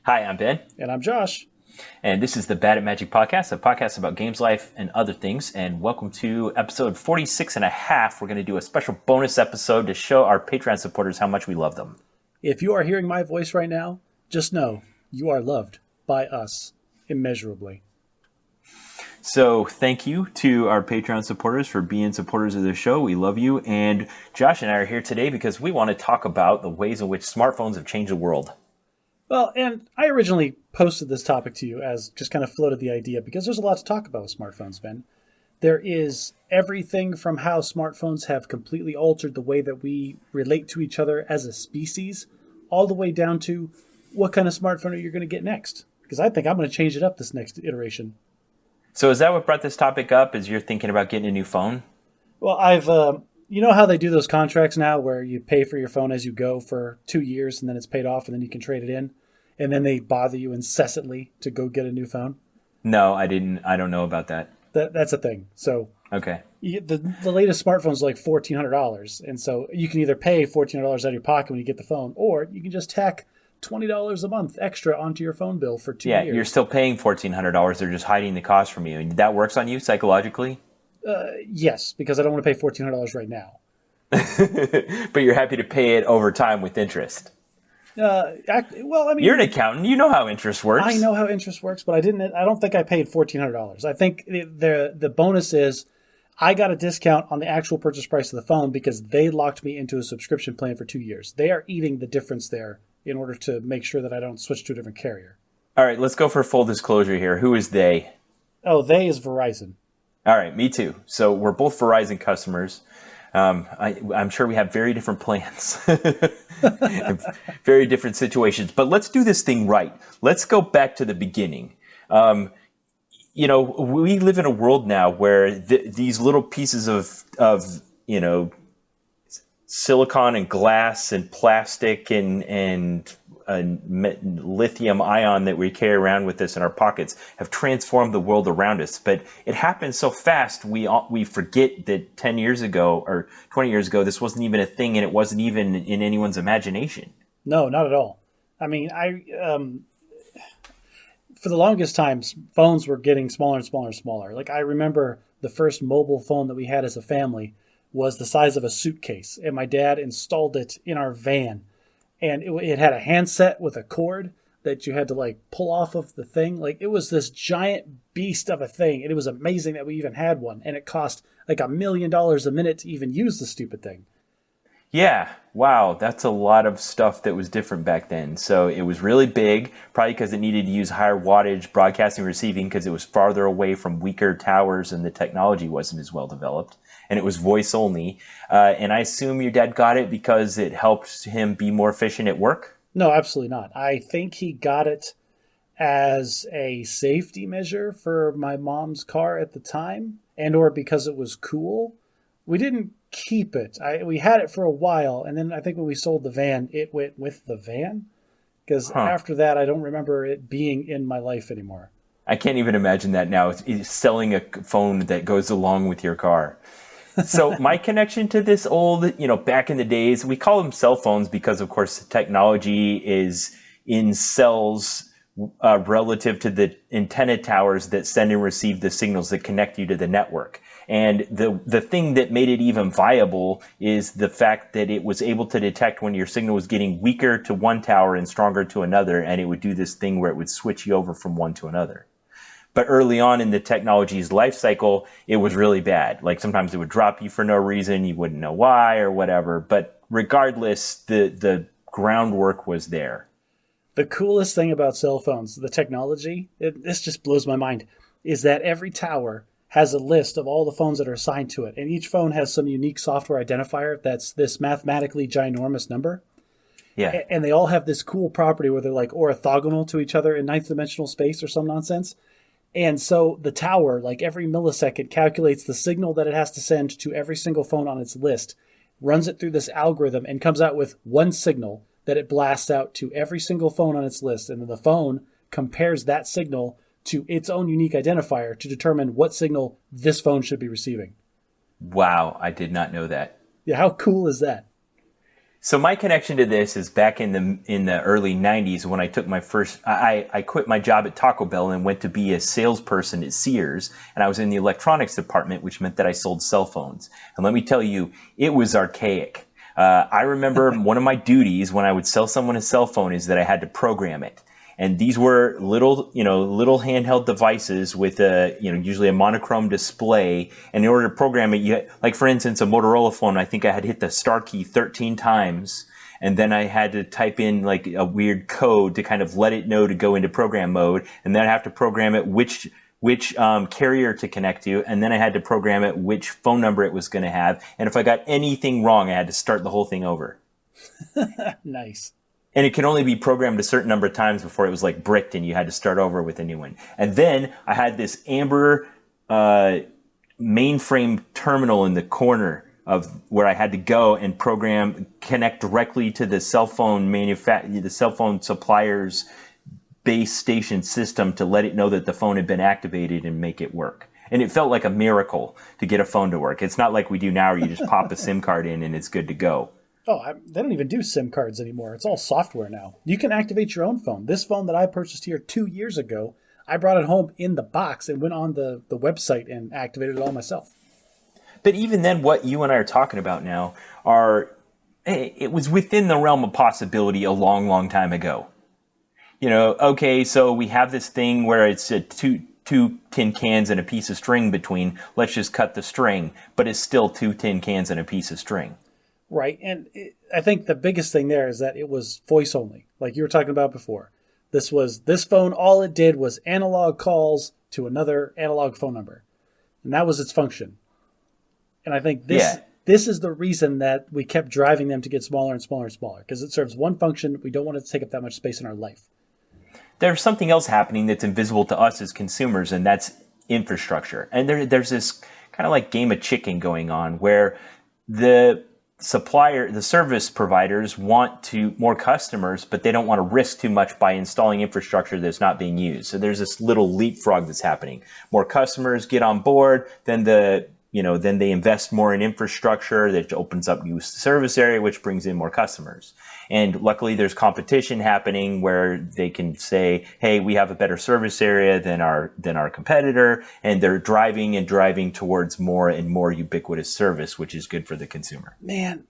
Hi, I'm Ben, And I'm Josh. and this is the Bad at Magic podcast, a podcast about games, life, and other things. And welcome to episode 46 and a half. We're going to do a special bonus episode to show our Patreon supporters how much we love them. If you are hearing my voice right now, just know you are loved by us immeasurably. So thank you to our Patreon supporters for being supporters of the show. We love you. And Josh and I are here today because we want to talk about the ways in which smartphones have changed the world. Well, and I originally posted this topic to you as just kind of floated the idea because there's a lot to talk about with smartphones, Ben. There is everything from how smartphones have completely altered the way that we relate to each other as a species, all the way down to what kind of smartphone are you going to get next? Because I think I'm going to change it up this next iteration. So is that what brought this topic up? Is you're thinking about getting a new phone? Well, you know how they do those contracts now where you pay for your phone as you go for 2 years and then it's paid off and then you can trade it in? And then they bother you incessantly to go get a new phone? No, I didn't. I don't know about that. That's a thing. So Okay. the latest smartphone is like $1,400. And so you can either pay $1,400 out of your pocket when you get the phone, or you can just tack $20 a month extra onto your phone bill for 2 years. Yeah, you're still paying $1,400. They're just hiding the cost from you. And that works on you psychologically? Yes, because I don't want to pay $1,400 right now. But you're happy to pay it over time with interest. Well, I mean, You're an accountant. You know how interest works. I know how interest works, but I don't think I paid $1,400. I think the bonus is I got a discount on the actual purchase price of the phone because they locked me into a subscription plan for 2 years. They are eating the difference there in order to make sure that I don't switch to a different carrier. All right, let's go for full disclosure here. Who is they? Oh, they is Verizon. All right, me too. So we're both Verizon customers. I'm sure we have very different plans, very different situations. But let's do this thing right. Let's go back to the beginning. We live in a world now where these little pieces of silicon and glass and plastic and lithium ion that we carry around with us in our pockets have transformed the world around us. But it happens so fast, we forget that 10 years ago or 20 years ago, this wasn't even a thing, and it wasn't even in anyone's imagination. No, not at all. I mean, for the longest time, phones were getting smaller and smaller and smaller. Like, I remember the first mobile phone that we had as a family was the size of a suitcase, and my dad installed it in our van. And it had a handset with a cord that you had to like pull off of the thing. Like, it was this giant beast of a thing. And it was amazing that we even had one. And it cost like $1 million a minute to even use the stupid thing. Yeah, wow, that's a lot of stuff that was different back then. So it was really big, probably because it needed to use higher wattage broadcasting and receiving because it was farther away from weaker towers and the technology wasn't as well developed. And it was voice only. And I assume your dad got it because it helped him be more efficient at work? No, absolutely not. I think he got it as a safety measure for my mom's car at the time, and or because it was cool. We didn't keep it. We had it for a while, and then I think when we sold the van, it went with the van. Because after that, I don't remember it being in my life anymore. I can't even imagine that now. It's selling a phone that goes along with your car. So my connection to this old, back in the days, we call them cell phones because, of course, the technology is in cells relative to the antenna towers that send and receive the signals that connect you to the network. And the thing that made it even viable is the fact that it was able to detect when your signal was getting weaker to one tower and stronger to another, and it would do this thing where it would switch you over from one to another. But early on in the technology's life cycle, it was really bad. Like sometimes it would drop you for no reason, you wouldn't know why or whatever. But regardless, the groundwork was there. The coolest thing about cell phones, the technology, this just blows my mind, is that every tower has a list of all the phones that are assigned to it. And each phone has some unique software identifier that's this mathematically ginormous number. Yeah. And they all have this cool property where they're like orthogonal to each other in ninth dimensional space or some nonsense. And so the tower, like every millisecond, calculates the signal that it has to send to every single phone on its list, runs it through this algorithm, and comes out with one signal that it blasts out to every single phone on its list. And then the phone compares that signal to its own unique identifier to determine what signal this phone should be receiving. Wow, I did not know that. Yeah, how cool is that? So my connection to this is back in the early '90s when I took my first. I quit my job at Taco Bell and went to be a salesperson at Sears, and I was in the electronics department, which meant that I sold cell phones. And let me tell you, it was archaic. I remember one of my duties when I would sell someone a cell phone is that I had to program it. And these were little handheld devices with usually a monochrome display. And in order to program it, like for instance, a Motorola phone, I think I had hit the star key 13 times. And then I had to type in like a weird code to kind of let it know to go into program mode. And then I have to program it which carrier to connect to. And then I had to program it which phone number it was going to have. And if I got anything wrong, I had to start the whole thing over. Nice. And it could only be programmed a certain number of times before it was like bricked and you had to start over with a new one. And then I had this amber mainframe terminal in the corner of where I had to go and connect directly to the cell phone supplier's base station system to let it know that the phone had been activated and make it work. And it felt like a miracle to get a phone to work. It's not like we do now where you just pop a SIM card in and it's good to go. Oh, they don't even do SIM cards anymore. It's all software now. You can activate your own phone. This phone that I purchased here 2 years ago, I brought it home in the box and went on the website and activated it all myself. But even then, what you and I are talking about now it was within the realm of possibility a long, long time ago. Okay, so we have this thing where it's two tin cans and a piece of string between. Let's just cut the string, but it's still 2 tin cans and a piece of string. Right, and I think the biggest thing there is that it was voice only, like you were talking about before. This phone, all it did was analog calls to another analog phone number, and that was its function. And I think this is the reason that we kept driving them to get smaller and smaller and smaller, because it serves one function. We don't want it to take up that much space in our life. There's something else happening that's invisible to us as consumers, and that's infrastructure. And there's this kind of like game of chicken going on where the service providers want more customers, but they don't want to risk too much by installing infrastructure that's not being used. So there's this little leapfrog that's happening. More customers get on board, then they invest more in infrastructure that opens up new service area, which brings in more customers. And luckily there's competition happening where they can say, hey, we have a better service area than our competitor. And they're driving towards more and more ubiquitous service, which is good for the consumer. Man,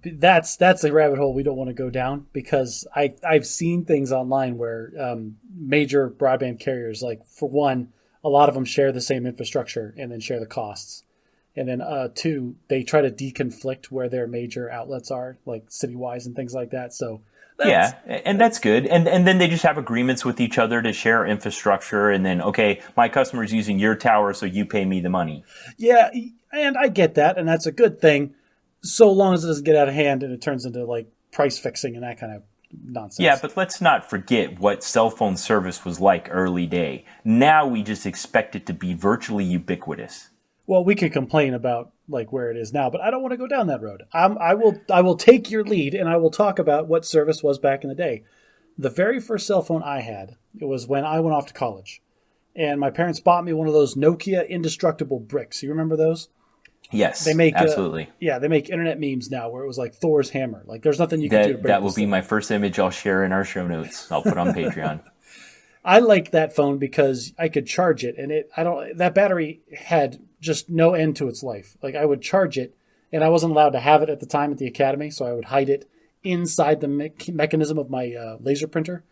that's a rabbit hole we don't want to go down, because I've seen things online where major broadband carriers, like for one, a lot of them share the same infrastructure and then share the costs. And then two, they try to deconflict where their major outlets are, like city-wise and things like that. So that's good. And then they just have agreements with each other to share infrastructure. And then, okay, my customer's using your tower, so you pay me the money. Yeah, and I get that, and that's a good thing, so long as it doesn't get out of hand and it turns into like price fixing and that kind of nonsense. Yeah, but let's not forget what cell phone service was like early day. Now we just expect it to be virtually ubiquitous. Well, we can complain about like where it is now, but I don't want to go down that road. I will take your lead, and I will talk about what service was back in the day. The very first cell phone I had, it was when I went off to college, and my parents bought me one of those Nokia indestructible bricks. You remember those? Yes, absolutely. They make internet memes now where it was like Thor's hammer. Like there's nothing you can do to break that will be my first image I'll share in our show notes. I'll put on Patreon. I liked that phone because I could charge it, and that battery had just no end to its life. Like I would charge it, and I wasn't allowed to have it at the time at the academy, so I would hide it inside the mechanism of my laser printer.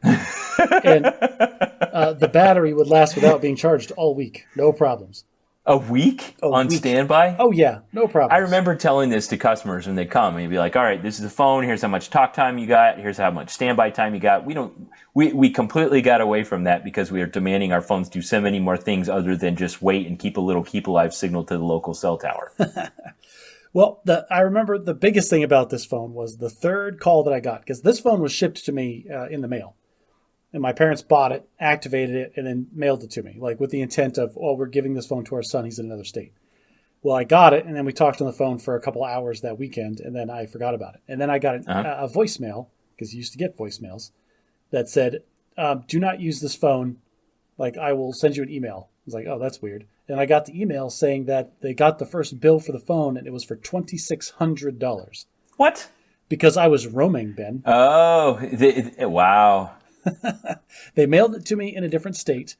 And the battery would last without being charged all week, no problems. A week on standby? Oh, yeah. No problem. I remember telling this to customers when they come and you'd be like, all right, this is the phone. Here's how much talk time you got. Here's how much standby time you got. We completely got away from that because we are demanding our phones do so many more things other than just wait and keep a little keep alive signal to the local cell tower. Well, I remember the biggest thing about this phone was the third call that I got, because this phone was shipped to me in the mail. And my parents bought it, activated it, and then mailed it to me, like with the intent of, we're giving this phone to our son. He's in another state. Well, I got it, and then we talked on the phone for a couple of hours that weekend, and then I forgot about it. And then I got a voicemail, because you used to get voicemails, that said, do not use this phone. Like, I will send you an email. I was like, oh, that's weird. And I got the email saying that they got the first bill for the phone, and it was for $2,600. What? because I was roaming, Ben. Oh, wow. They mailed it to me in a different state,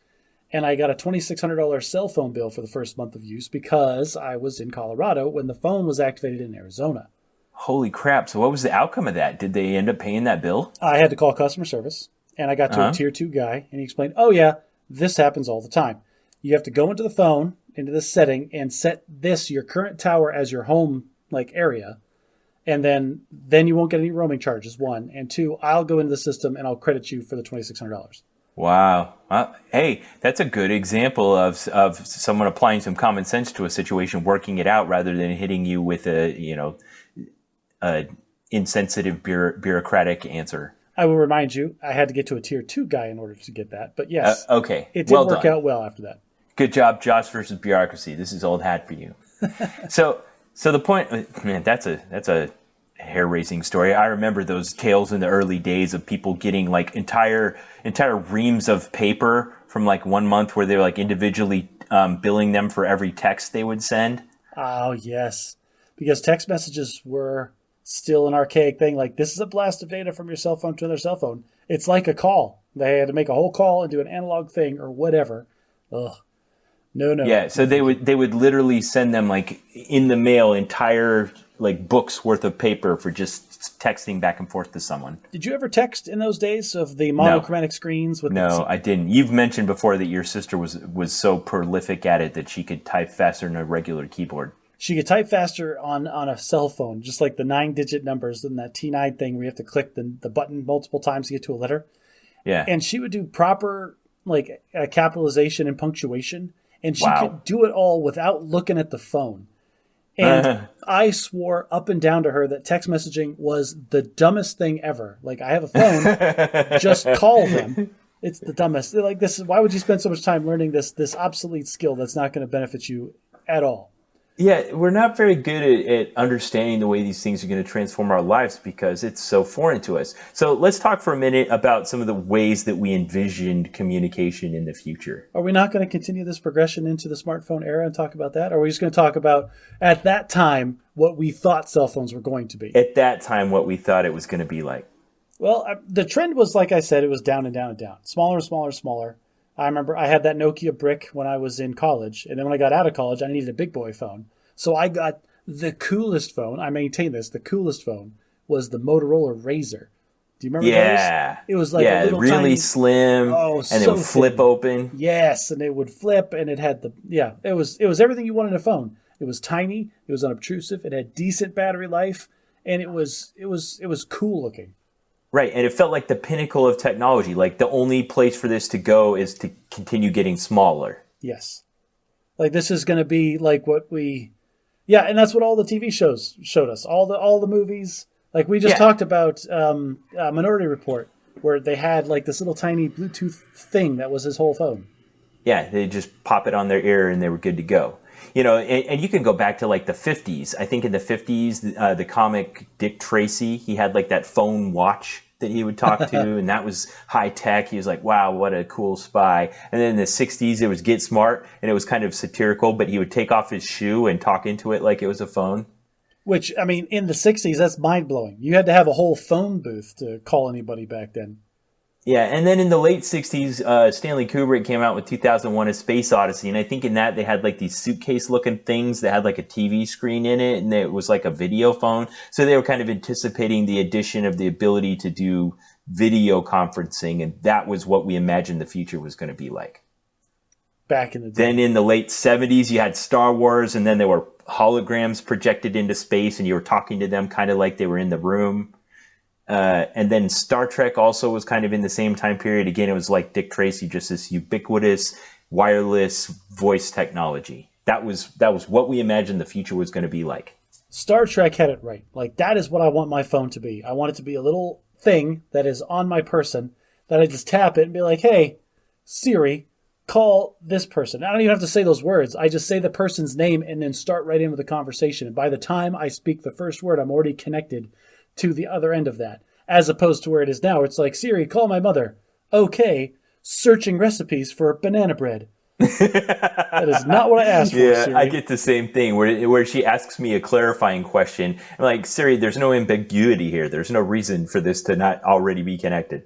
and I got a $2,600 cell phone bill for the first month of use because I was in Colorado when the phone was activated in Arizona. Holy crap. So what was the outcome of that? Did they end up paying that bill? I had to call customer service, and I got to a tier 2 guy, and he explained, oh yeah, this happens all the time. You have to go into the phone, into this setting, and set your current tower as your home area, and then you won't get any roaming charges, one. And two, I'll go into the system and I'll credit you for the $2,600. Wow. Hey, that's a good example of someone applying some common sense to a situation, working it out rather than hitting you with a insensitive bureaucratic answer. I will remind you, I had to get to a tier 2 guy in order to get that. But yes, okay. It did work out well after that. Good job, Josh versus bureaucracy. This is old hat for you. So the point, man, that's a hair-raising story. I remember those tales in the early days of people getting like entire reams of paper from like 1 month where they were like individually billing them for every text they would send. Oh, yes. Because text messages were still an archaic thing. Like, this is a blast of data from your cell phone to another cell phone. It's like a call. They had to make a whole call and do an analog thing or whatever. Ugh. No. Yeah, so they would literally send them like in the mail entire like books worth of paper for just texting back and forth to someone. Did you ever text in those days of the monochromatic screens? No, I didn't. You've mentioned before that your sister was so prolific at it that she could type faster than a regular keyboard. She could type faster on a cell phone, just like the 9-digit numbers and that T9 thing where you have to click the button multiple times to get to a letter. Yeah. And she would do proper capitalization and punctuation. And she Wow. could do it all without looking at the phone. And I swore up and down to her that text messaging was the dumbest thing ever. Like, I have a phone, just call them. It's the dumbest. Like, this is, why would you spend so much time learning this obsolete skill that's not going to benefit you at all? Yeah, we're not very good at understanding the way these things are going to transform our lives because it's so foreign to us. So let's talk for a minute about some of the ways that we envisioned communication in the future. Are we not going to continue this progression into the smartphone era and talk about that? Or are we just going to talk about, at that time, what we thought cell phones were going to be? At that time, what we thought it was going to be like. Well, the trend was, like I said, it was down and down and down. Smaller and smaller and smaller. I remember I had that Nokia brick when I was in college. And then when I got out of college, I needed a big boy phone. So I got the coolest phone. I maintain this. The coolest phone was the Motorola Razr. Do you remember those? It was like a little really tiny, slim, and it would flip open. Yes, and it would flip, and it had it was everything you wanted in a phone. It was tiny, it was unobtrusive, it had decent battery life, and it was cool looking. Right, and it felt like the pinnacle of technology. Like the only place for this to go is to continue getting smaller. Yes, like this is going to be like what we. Yeah, and that's what all the TV shows showed us. All the movies. Like we just talked about Minority Report, where they had like this little tiny Bluetooth thing that was his whole phone. Yeah, they just pop it on their ear and they were good to go. You know, and you can go back to like the 50s. I think in the 50s, the comic Dick Tracy, he had like that phone watch that he would talk to, and that was high tech. He was like, wow, what a cool spy. And then in the 60s, it was Get Smart, and it was kind of satirical, but he would take off his shoe and talk into it like it was a phone. Which, I mean, in the 60s, that's mind-blowing. You had to have a whole phone booth to call anybody back then. Yeah, and then in the late 60s, Stanley Kubrick came out with 2001: A Space Odyssey, and I think in that they had like these suitcase-looking things that had like a TV screen in it, and it was like a video phone. So they were kind of anticipating the addition of the ability to do video conferencing, and that was what we imagined the future was going to be like. Back in the day. Then in the late 70s, you had Star Wars, and then there were holograms projected into space, and you were talking to them kind of like they were in the room. And then Star Trek also was kind of in the same time period. Again, it was like Dick Tracy, just this ubiquitous wireless voice technology. That was what we imagined the future was going to be like. Star Trek had it right. Like, that is what I want my phone to be. I want it to be a little thing that is on my person that I just tap it and be like, hey, Siri, call this person. I don't even have to say those words. I just say the person's name and then start right in with the conversation. And by the time I speak the first word, I'm already connected to the other end of that, as opposed to where it is now. It's like, Siri, call my mother. Okay, searching recipes for banana bread. That is not what I asked for, Yeah, Siri. I get the same thing where she asks me a clarifying question. I'm like, Siri, there's no ambiguity here. There's no reason for this to not already be connected.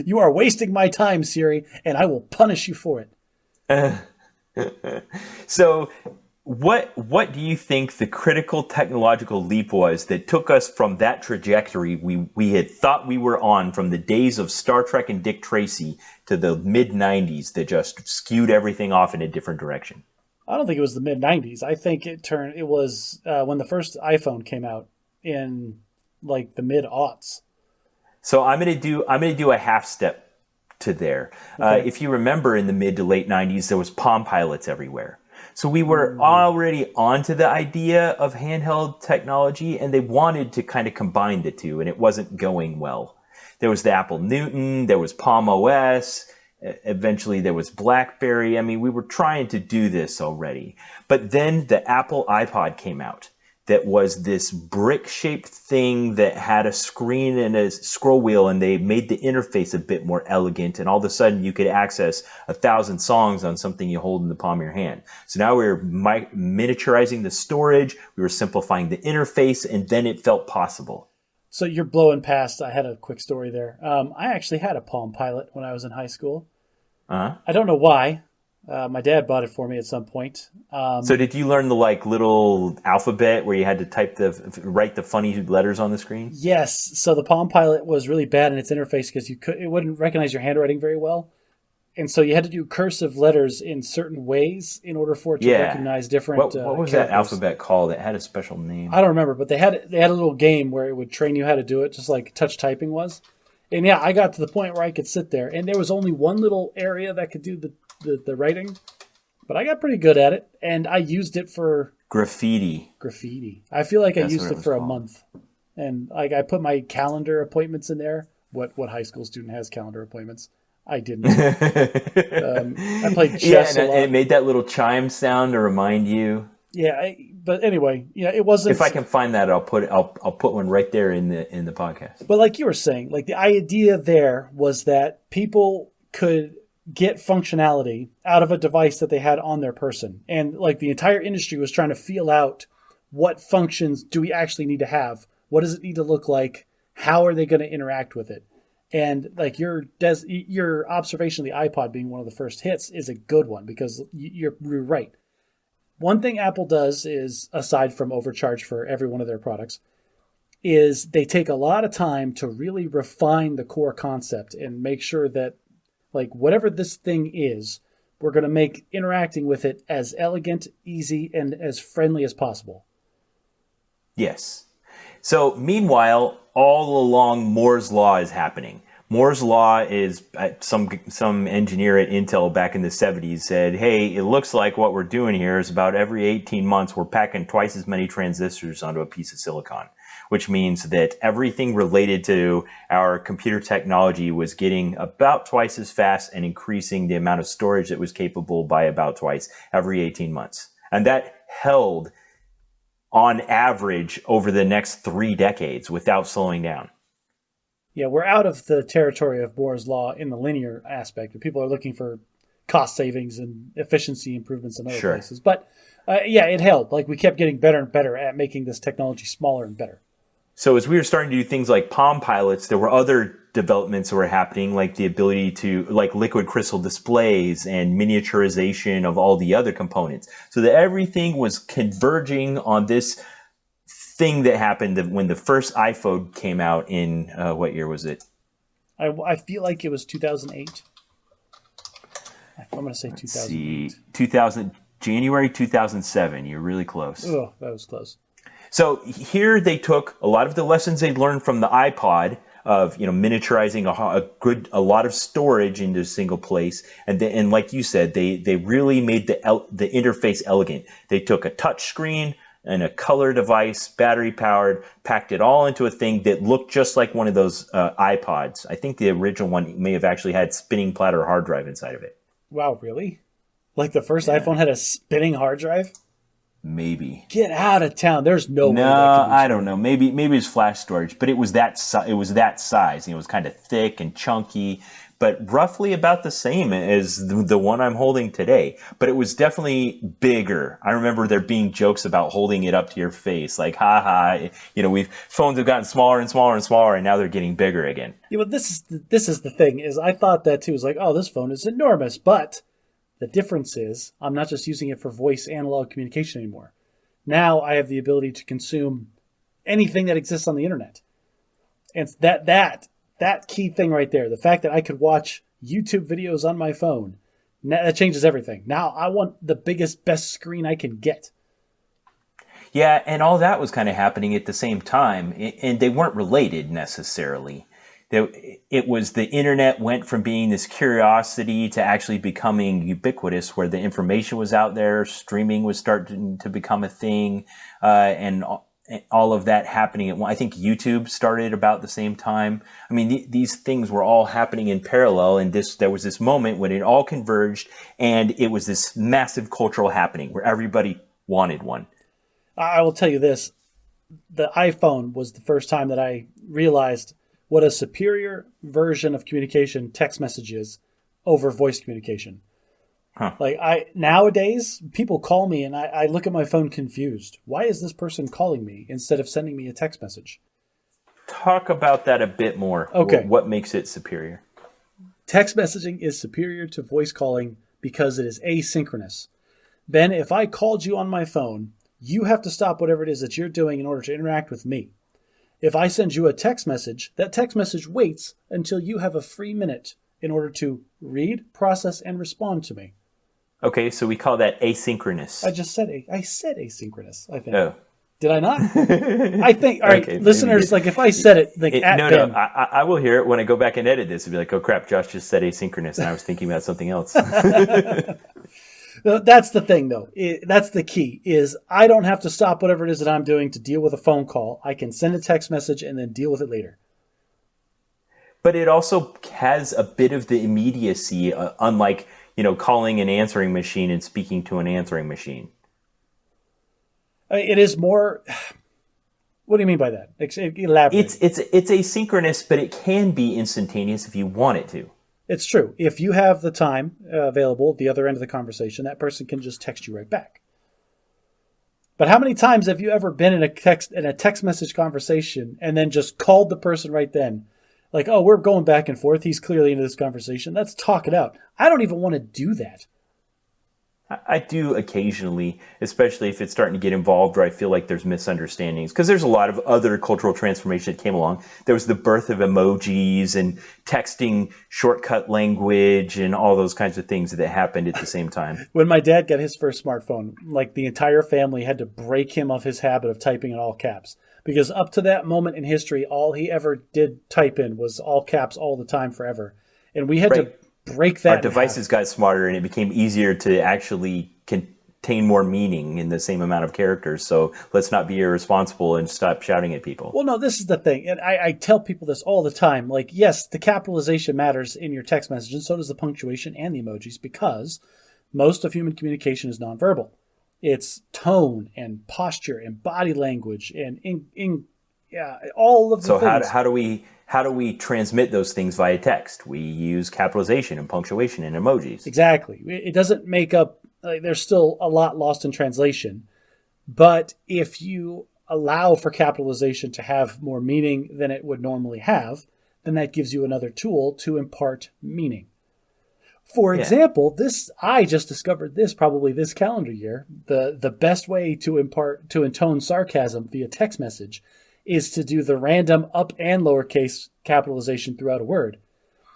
You are wasting my time, Siri, and I will punish you for it. So, what do you think the critical technological leap was that took us from that trajectory we had thought we were on from the days of Star Trek and Dick Tracy to the mid 90s that just skewed everything off in a different direction? I don't think it was the mid 90s. I think it was when the first iPhone came out in like the mid aughts. So I'm gonna do a half step to there. Okay. If you remember, in the mid to late 90s, there was Palm Pilots everywhere. So we were already onto the idea of handheld technology, and they wanted to kind of combine the two, and it wasn't going well. There was the Apple Newton, there was Palm OS, eventually there was BlackBerry. I mean, we were trying to do this already. But then the Apple iPod came out. That was this brick-shaped thing that had a screen and a scroll wheel, and they made the interface a bit more elegant, and all of a sudden you could access 1,000 songs on something you hold in the palm of your hand. So now we were miniaturizing the storage, we were simplifying the interface, and then it felt possible. So you're blowing past. I had a quick story there. I actually had a Palm Pilot when I was in high school. Uh-huh. I don't know why. My dad bought it for me at some point. So did you learn the little alphabet where you had to write the funny letters on the screen? Yes. So the Palm Pilot was really bad in its interface because it wouldn't recognize your handwriting very well. And so you had to do cursive letters in certain ways in order for it to recognize different What was characters. that alphabet called? It had a special name. I don't remember, but they had a little game where it would train you how to do it, just like touch typing was. And yeah, I got to the point where I could sit there, and there was only one little area that could do the writing, but I got pretty good at it, and I used it for graffiti. I feel like I That's used what it it for was a called. month, and like I put my calendar appointments in there. What high school student has calendar appointments? I didn't. I played chess a lot. And it made that little chime sound to remind you. Yeah, but anyway, it wasn't. If I can find that, I'll put one right there in the podcast. But like you were saying, like the idea there was that people could get functionality out of a device that they had on their person. And like the entire industry was trying to feel out what functions do we actually need to have? What does it need to look like? How are they going to interact with it? And like your observation of the iPod being one of the first hits is a good one because you're right. One thing Apple does is, aside from overcharge for every one of their products, is they take a lot of time to really refine the core concept and make sure that like whatever this thing is, we're going to make interacting with it as elegant, easy, and as friendly as possible. Yes. So meanwhile, all along, Moore's Law is happening. Moore's Law is some engineer at Intel back in the 70s said, hey, it looks like what we're doing here is about every 18 months we're packing twice as many transistors onto a piece of silicon, which means that everything related to our computer technology was getting about twice as fast and increasing the amount of storage that was capable by about twice every 18 months. And that held on average over the next 3 decades without slowing down. Yeah, we're out of the territory of Moore's Law in the linear aspect. People are looking for cost savings and efficiency improvements in other places. But it held. Like we kept getting better and better at making this technology smaller and better. So as we were starting to do things like Palm Pilots, there were other developments that were happening, like the ability to like liquid crystal displays and miniaturization of all the other components. So that everything was converging on this thing that happened when the first iPhone came out in, what year was it? I feel like it was 2008. I'm going to say 2008. January 2007. You're really close. Oh, that was close. So here they took a lot of the lessons they'd learned from the iPod of miniaturizing a lot of storage into a single place, and like you said, they really made the interface elegant. They took a touch screen and a color device, battery powered, packed it all into a thing that looked just like one of those iPods. I think the original one may have actually had spinning platter hard drive inside of it. Wow, really? Like the first iPhone had a spinning hard drive? maybe. Get out of town. There's no way No, that can be I don't know. Maybe it's flash storage, but it was that it was that size. It was kind of thick and chunky, but roughly about the same as the one I'm holding today. But it was definitely bigger. I remember there being jokes about holding it up to your face, like, ha ha. Phones have gotten smaller and smaller and smaller, and now they're getting bigger again. Yeah, but this is the thing, is I thought that too. It's like, oh, this phone is enormous, but the difference is I'm not just using it for voice analog communication anymore. Now I have the ability to consume anything that exists on the internet. And it's that key thing right there, the fact that I could watch YouTube videos on my phone, that changes everything. Now I want the biggest, best screen I can get. Yeah, and all that was kind of happening at the same time, and they weren't related necessarily. It was the internet went from being this curiosity to actually becoming ubiquitous, where the information was out there, streaming was starting to become a thing, and all of that happening. I think YouTube started about the same time. I mean, these things were all happening in parallel, and there was this moment when it all converged, and it was this massive cultural happening where everybody wanted one. I will tell you this. The iPhone was the first time that I realized what a superior version of communication text message is over voice communication. Huh. Like nowadays, people call me and I look at my phone confused. Why is this person calling me instead of sending me a text message? Talk about that a bit more. Okay. What makes it superior? Text messaging is superior to voice calling because it is asynchronous. Ben, if I called you on my phone, you have to stop whatever it is that you're doing in order to interact with me. If I send you a text message, that text message waits until you have a free minute in order to read, process, and respond to me. Okay, so we call that asynchronous. I said asynchronous, I think. Oh. Did I not? I think, all right, Okay, listeners, like if I said it, like at no, Ben. no, I will hear it when I go back and edit this. It'll be like, oh crap, Josh just said asynchronous, and I was thinking about something else. That's the thing, though. That's the key, is I don't have to stop whatever it is that I'm doing to deal with a phone call. I can send a text message and then deal with it later. But it also has a bit of the immediacy, unlike, calling an answering machine and speaking to an answering machine. It is more... What do you mean by that? Elaborate. It's asynchronous, but it can be instantaneous if you want it to. It's true. If you have the time available at the other end of the conversation, that person can just text you right back. But how many times have you ever been in a text message conversation and then just called the person right then? Like, oh, we're going back and forth. He's clearly into this conversation. Let's talk it out. I don't even want to do that. I do occasionally, especially if it's starting to get involved where I feel like there's misunderstandings. Because there's a lot of other cultural transformation that came along. There was the birth of emojis and texting shortcut language and all those kinds of things that happened at the same time. When my dad got his first smartphone, like the entire family had to break him of his habit of typing in all caps. Because up to that moment in history, all he ever did type in was all caps all the time forever. And we had to break that. Our devices got smarter and it became easier to actually contain more meaning in the same amount of characters. So let's not be irresponsible and stop shouting at people. Well, no, this is the thing. And I tell people this all the time. Like, yes, the capitalization matters in your text message, and so does the punctuation and the emojis, because most of human communication is nonverbal. It's tone and posture and body language and all of the things. So how do we transmit those things via text? We use capitalization and punctuation and emojis. Exactly. It doesn't make up, there's still a lot lost in translation. But if you allow for capitalization to have more meaning than it would normally have, then that gives you another tool to impart meaning. For example, I just discovered this probably this calendar year. The best way to intone sarcasm via text message is to do the random up and lowercase capitalization throughout a word.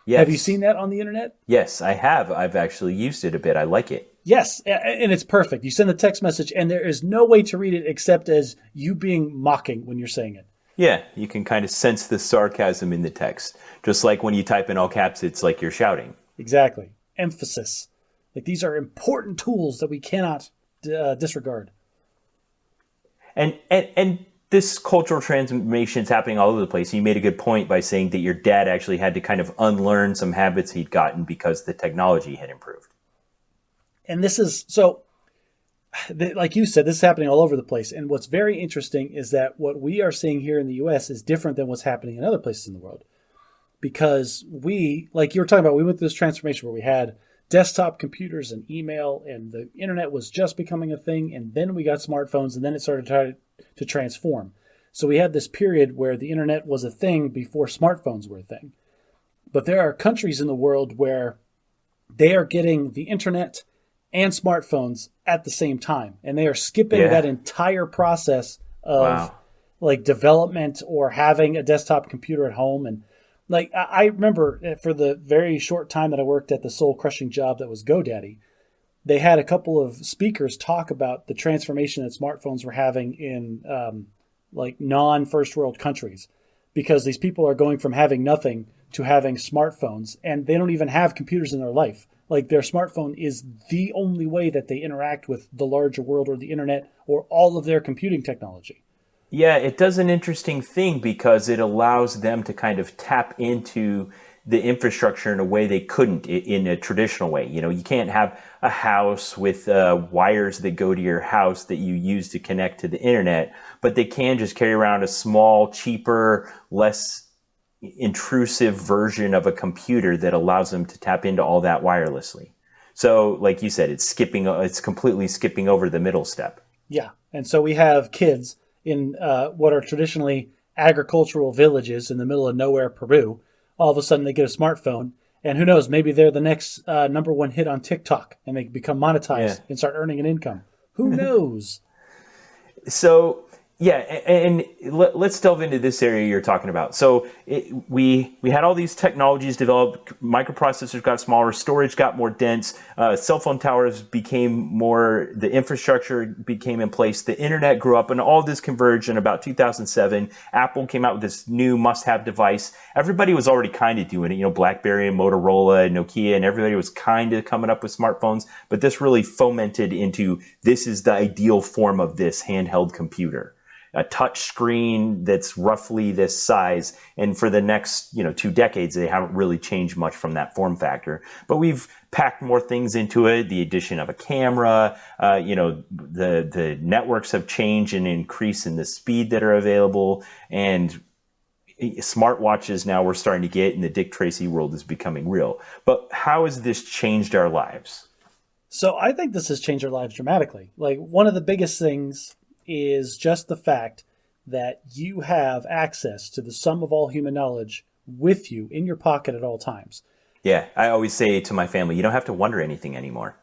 Yes. Have you seen that on the internet? Yes, I have. I've actually used it a bit. I like it. Yes, and it's perfect. You send the text message, and there is no way to read it except as you being mocking when you're saying it. Yeah, you can kind of sense the sarcasm in the text. Just like when you type in all caps, it's like you're shouting. Exactly. Emphasis. Like, these are important tools that we cannot disregard. And this cultural transformation is happening all over the place. You made a good point by saying that your dad actually had to kind of unlearn some habits he'd gotten because the technology had improved. And this is, so like you said, this is happening all over the place. And what's very interesting is that what we are seeing here in the US is different than what's happening in other places in the world. Because we, like you were talking about, we went through this transformation where we had desktop computers and email, and the internet was just becoming a thing. And then we got smartphones, and then it started to transform. So we had this period where the internet was a thing before smartphones were a thing. But there are countries in the world where they are getting the internet and smartphones at the same time. And they are skipping that entire process of like development or having a desktop computer at home. And like, I remember for the very short time that I worked at the soul crushing job that was GoDaddy, they had a couple of speakers talk about the transformation that smartphones were having in like non-first world countries, because these people are going from having nothing to having smartphones, and they don't even have computers in their life. Like, their smartphone is the only way that they interact with the larger world or the internet or all of their computing technology. Yeah, it does an interesting thing because it allows them to kind of tap into the infrastructure in a way they couldn't in a traditional way. You know, you can't have a house with wires that go to your house that you use to connect to the internet, but they can just carry around a small, cheaper, less intrusive version of a computer that allows them to tap into all that wirelessly. So, like you said, it's completely skipping over the middle step. Yeah, and so we have kids in what are traditionally agricultural villages in the middle of nowhere, Peru. All of a sudden they get a smartphone, and who knows, maybe they're the next number one hit on TikTok, and they become monetized and start earning an income. Who knows? So, yeah, and let's delve into this area you're talking about. So we had all these technologies developed, microprocessors got smaller, storage got more dense, cell phone towers became more, the infrastructure became in place, the internet grew up, and all this converged in about 2007. Apple came out with this new must-have device. Everybody was already kind of doing it, you know, BlackBerry and Motorola and Nokia, and everybody was kind of coming up with smartphones, but this really fomented into, this is the ideal form of this handheld computer. A touch screen that's roughly this size, and for the next 2 decades they haven't really changed much from that form factor. But we've packed more things into it. The addition of a camera, the networks have changed and increased in the speed that are available, and smartwatches now we're starting to get, and the Dick Tracy world is becoming real. But how has this changed our lives? So I think this has changed our lives dramatically. Like, one of the biggest things is just the fact that you have access to the sum of all human knowledge with you in your pocket at all times. Yeah, I always say to my family, you don't have to wonder anything anymore.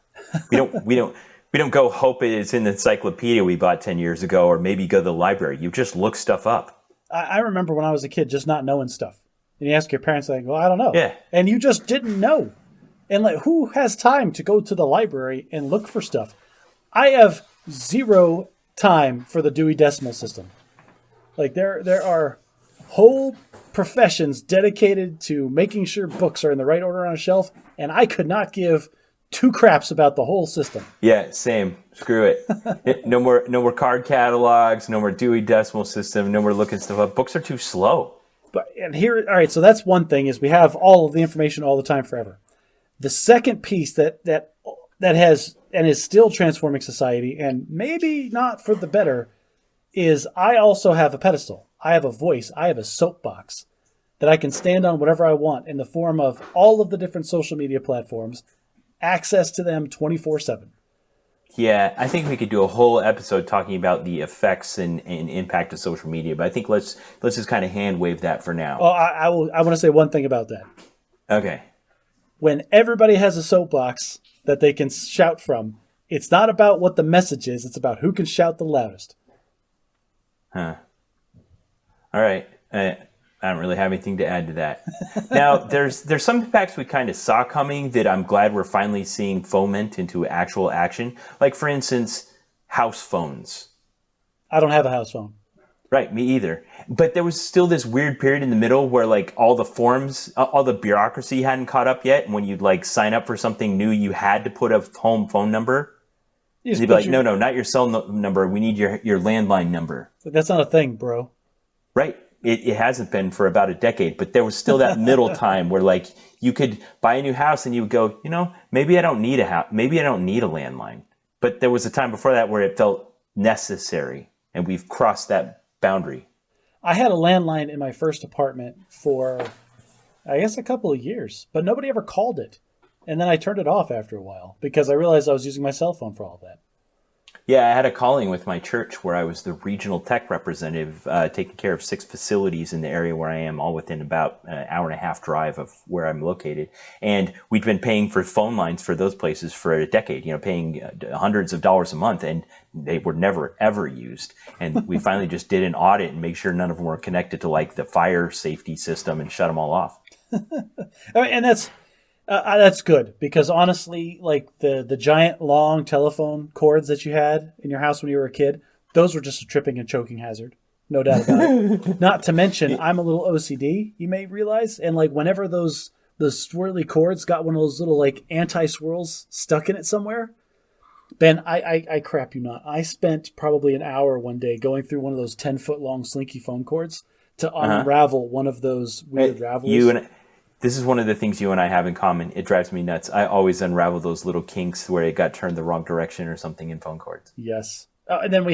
We don't go hope it's in the encyclopedia we bought 10 years ago, or maybe go to the library. You just look stuff up. I remember when I was a kid just not knowing stuff. And you ask your parents, like, well, I don't know. Yeah. And you just didn't know. And like, who has time to go to the library and look for stuff? I have zero time for the Dewey Decimal System. Like, there are whole professions dedicated to making sure books are in the right order on a shelf, and I could not give two craps about the whole system. Yeah, same. Screw it. No more card catalogs, no more Dewey Decimal System, no more looking stuff up. Books are too slow. And here, all right, so that's one thing, is we have all of the information all the time forever. The second piece that has and is still transforming society, and maybe not for the better, is I also have a pedestal. I have a voice. I have a soapbox that I can stand on whatever I want in the form of all of the different social media platforms, access to them 24/7. Yeah, I think we could do a whole episode talking about the effects and impact of social media, but I think let's just kind of hand wave that for now. Well, I want to say one thing about that. Okay. When everybody has a soapbox that they can shout from, it's not about what the message is, it's about who can shout the loudest. Huh. All right. I don't really have anything to add to that. Now, there's some impacts we kind of saw coming that I'm glad we're finally seeing foment into actual action. Like, for instance, house phones. I don't have a house phone. Right, me either. But there was still this weird period in the middle where, like, all the forms, all the bureaucracy hadn't caught up yet. And when you'd, like, sign up for something new, you had to put a home phone number. You'd be like, no, not your cell number. We need your landline number. That's not a thing, bro. Right. It hasn't been for about a decade. But there was still that middle time where, like, you could buy a new house and you would go, maybe I don't need a house. Maybe I don't need a landline. but there was a time before that where it felt necessary, and we've crossed that boundary. I had a landline in my first apartment for, I guess, a couple of years, but nobody ever called it. And then I turned it off after a while because I realized I was using my cell phone for all that. Yeah, I had a calling with my church where I was the regional tech representative, taking care of 6 facilities in the area where I am, all within about an hour and a half drive of where I'm located. And we'd been paying for phone lines for those places for a decade, paying hundreds of dollars a month, and they were never, ever used. And we finally just did an audit and make sure none of them were connected to like the fire safety system and shut them all off. And that's good because honestly, like the giant long telephone cords that you had in your house when you were a kid, those were just a tripping and choking hazard. No doubt about it. Not to mention, I'm a little OCD, you may realize. And like whenever those swirly cords got one of those little like anti-swirls stuck in it somewhere, Ben, I crap you not. I spent probably an hour one day going through one of those 10-foot long slinky phone cords to unravel one of those weird ravelers. This is one of the things you and I have in common. It drives me nuts. I always unravel those little kinks where it got turned the wrong direction or something in phone cords. Yes. And then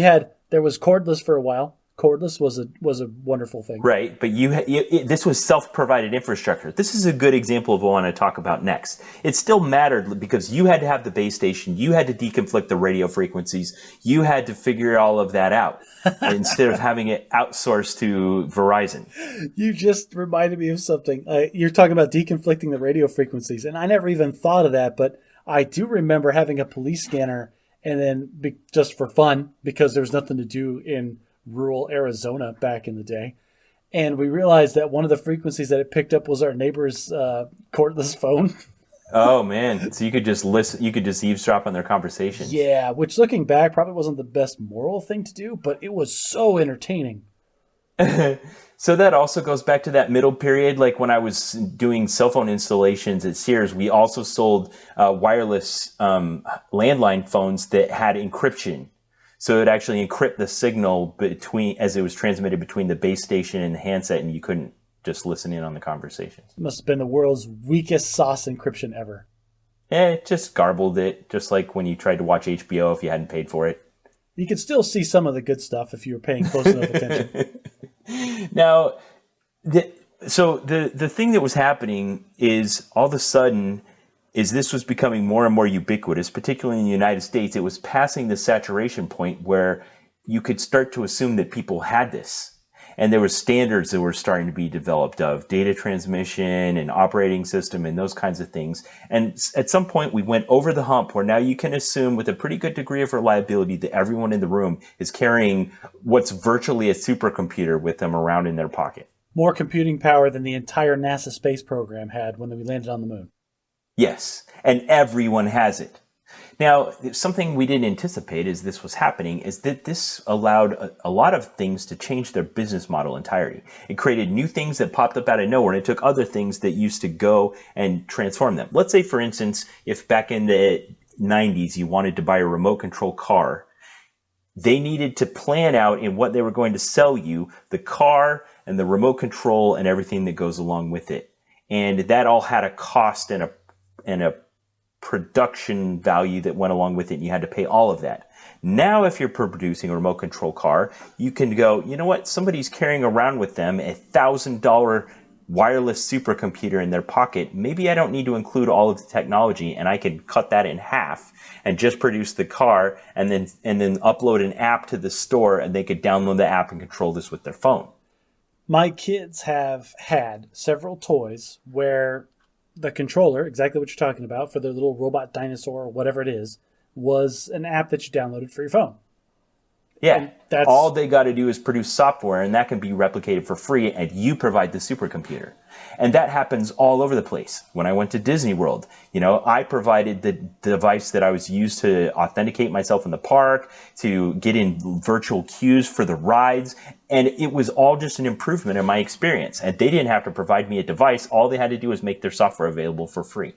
there was cordless for a while. Cordless was a wonderful thing. Right, but this was self-provided infrastructure. This is a good example of what I want to talk about next. It still mattered because you had to have the base station, you had to deconflict the radio frequencies, you had to figure all of that out instead of having it outsourced to Verizon. You just reminded me of something. You're talking about deconflicting the radio frequencies, and I never even thought of that, but I do remember having a police scanner, and then just for fun, because there was nothing to do in rural Arizona back in the day. And we realized that one of the frequencies that it picked up was our neighbor's cordless phone. Oh man. So you could just listen, you could just eavesdrop on their conversations. Yeah, which looking back probably wasn't the best moral thing to do, but it was so entertaining. So that also goes back to that middle period. Like when I was doing cell phone installations at Sears, we also sold wireless landline phones that had encryption. So it would actually encrypt the signal as it was transmitted between the base station and the handset, and you couldn't just listen in on the conversations. It must have been the world's weakest sauce encryption ever. It just garbled it, just like when you tried to watch HBO if you hadn't paid for it. You could still see some of the good stuff if you were paying close enough attention. Now, the thing that was happening is all of a sudden, this was becoming more and more ubiquitous, particularly in the United States. It was passing the saturation point where you could start to assume that people had this. And there were standards that were starting to be developed of data transmission and operating system and those kinds of things. And at some point we went over the hump where now you can assume with a pretty good degree of reliability that everyone in the room is carrying what's virtually a supercomputer with them around in their pocket. More computing power than the entire NASA space program had when we landed on the moon. Yes, and everyone has it. Now, something we didn't anticipate as this was happening is that this allowed a lot of things to change their business model entirely. It created new things that popped up out of nowhere, and it took other things that used to go and transform them. Let's say, for instance, if back in the 90s you wanted to buy a remote control car, they needed to plan out in what they were going to sell you, the car and the remote control and everything that goes along with it. And that all had a cost and a production value that went along with it, and you had to pay all of that. Now, if you're producing a remote control car, you can go, you know what, somebody's carrying around with them $1,000 wireless supercomputer in their pocket. Maybe I don't need to include all of the technology, and I can cut that in half and just produce the car and then upload an app to the store, and they could download the app and control this with their phone. My kids have had several toys where the controller, exactly what you're talking about, for their little robot dinosaur or whatever it is, was an app that you downloaded for your phone. Yeah, all they got to do is produce software, and that can be replicated for free, and you provide the supercomputer. And that happens all over the place. When I went to Disney World, I provided the device that I was used to authenticate myself in the park, to get in virtual queues for the rides, and it was all just an improvement in my experience. And they didn't have to provide me a device. All they had to do was make their software available for free.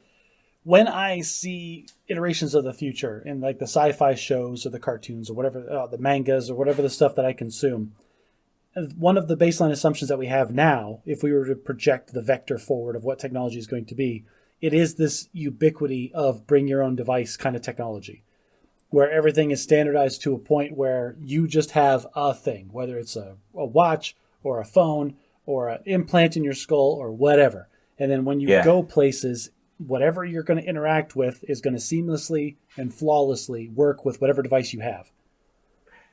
When I see iterations of the future in like the sci-fi shows or the cartoons or whatever, the mangas or whatever the stuff that I consume, one of the baseline assumptions that we have now, if we were to project the vector forward of what technology is going to be, it is this ubiquity of bring your own device kind of technology. where everything is standardized to a point where you just have a thing, whether it's a watch or a phone or an implant in your skull or whatever. And then when you Yeah. go places, whatever you're going to interact with is going to seamlessly and flawlessly work with whatever device you have.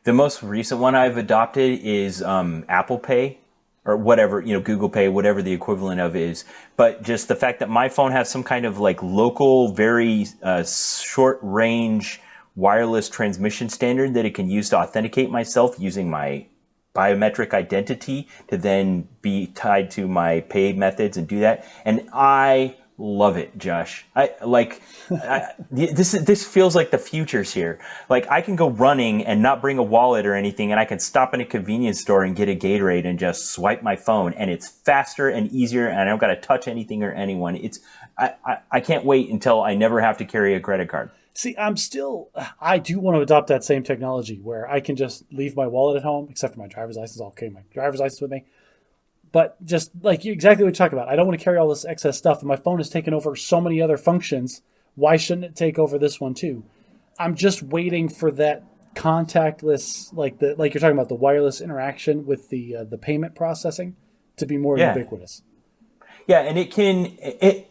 The most recent one I've adopted is Apple Pay or whatever, Google Pay, whatever the equivalent of is. But just the fact that my phone has some kind of like local, very short range wireless transmission standard that it can use to authenticate myself using my biometric identity to then be tied to my pay methods and do that. And I love it, Josh. This feels like the future's here. Like I can go running and not bring a wallet or anything, and I can stop in a convenience store and get a Gatorade and just swipe my phone, and it's faster and easier, and I don't got to touch anything or anyone. I can't wait until I never have to carry a credit card. See, I do want to adopt that same technology where I can just leave my wallet at home, except for my driver's license. I'll carry my driver's license with me. But just like exactly what you talk about, I don't want to carry all this excess stuff, and my phone has taken over so many other functions. Why shouldn't it take over this one too? I'm just waiting for that contactless, like you're talking about, the wireless interaction with the payment processing to be more ubiquitous. Yeah, and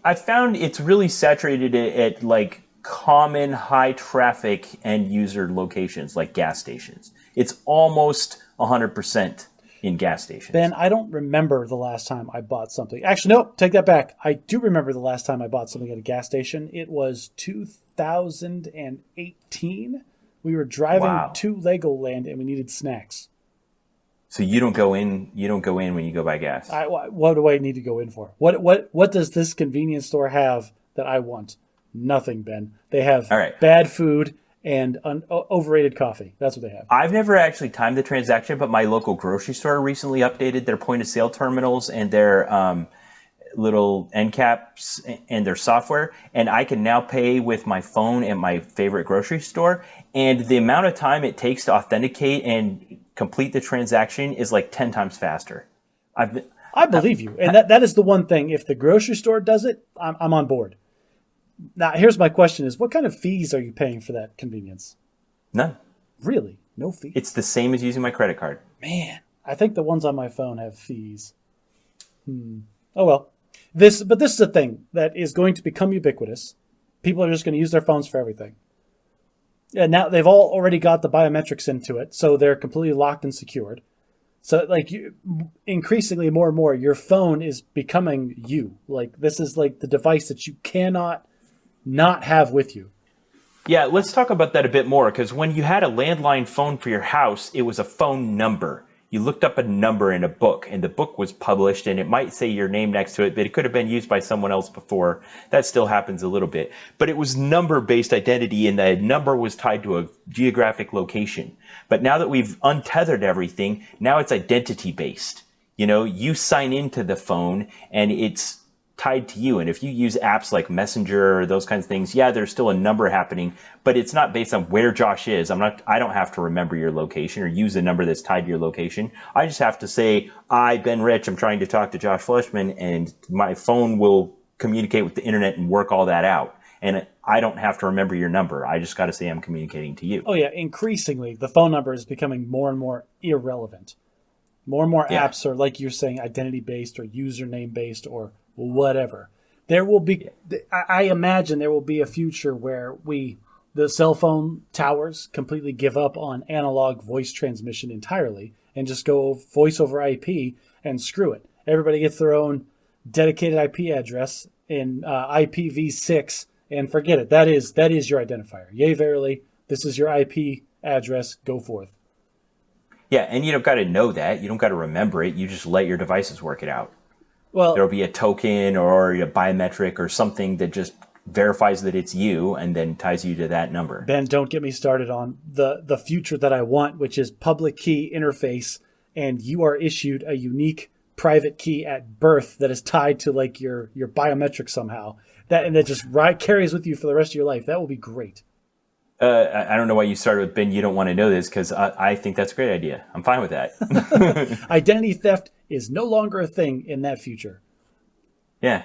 I found it's really saturated at like common high traffic end user locations like gas stations. It's almost 100% in gas stations. Ben, I don't remember the last time I bought something. Actually, no, take that back. I do remember the last time I bought something at a gas station. It was 2018. We were driving to Legoland and we needed snacks. So you don't go in when you go buy gas. What do I need to go in for? What does this convenience store have that I want? Nothing, Ben. They have bad food and overrated coffee. That's what they have. I've never actually timed the transaction, but my local grocery store recently updated their point of sale terminals and their little end caps and their software. And I can now pay with my phone at my favorite grocery store. And the amount of time it takes to authenticate and complete the transaction is like 10 times faster. I believe you. And that is the one thing. If the grocery store does it, I'm on board. Now, here's my question is, what kind of fees are you paying for that convenience? None. Really? No fees? It's the same as using my credit card. Man, I think the ones on my phone have fees. Oh, well. But this is a thing that is going to become ubiquitous. People are just going to use their phones for everything. And now they've all already got the biometrics into it, so they're completely locked and secured. So, like, increasingly more and more, your phone is becoming you. Like, this is like the device that you cannot not have with you. Yeah, let's talk about that a bit more, because when you had a landline phone for your house, it was a phone number. You looked up a number in a book, and the book was published, and it might say your name next to it, but it could have been used by someone else before. That still happens a little bit. But it was number-based identity, and the number was tied to a geographic location. But now that we've untethered everything, now it's identity-based. You sign into the phone, and it's tied to you. And if you use apps like Messenger or those kinds of things, yeah, there's still a number happening, but it's not based on where Josh is. I don't have to remember your location or use a number that's tied to your location. I just have to say, Ben Rich, I'm trying to talk to Josh Fleischman, and my phone will communicate with the internet and work all that out. And I don't have to remember your number. I just got to say I'm communicating to you. Oh yeah, increasingly, the phone number is becoming more and more irrelevant. More and more apps are, like you're saying, identity-based or username-based or whatever. There will be, I imagine there will be a future where the cell phone towers completely give up on analog voice transmission entirely and just go voice over IP and screw it. Everybody gets their own dedicated IP address in IPv6 and forget it. That is your identifier. Yea, verily, this is your IP address. Go forth. Yeah, and you don't got to know that. You don't got to remember it. You just let your devices work it out. Well, there'll be a token or a biometric or something that just verifies that it's you and then ties you to that number. Ben, don't get me started on the future that I want, which is public key interface, and you are issued a unique private key at birth that is tied to like your biometric somehow. That just carries with you for the rest of your life. That will be great. I don't know why you started with, Ben, you don't want to know this, because I think that's a great idea. I'm fine with that. Identity theft is no longer a thing in that future. Yeah.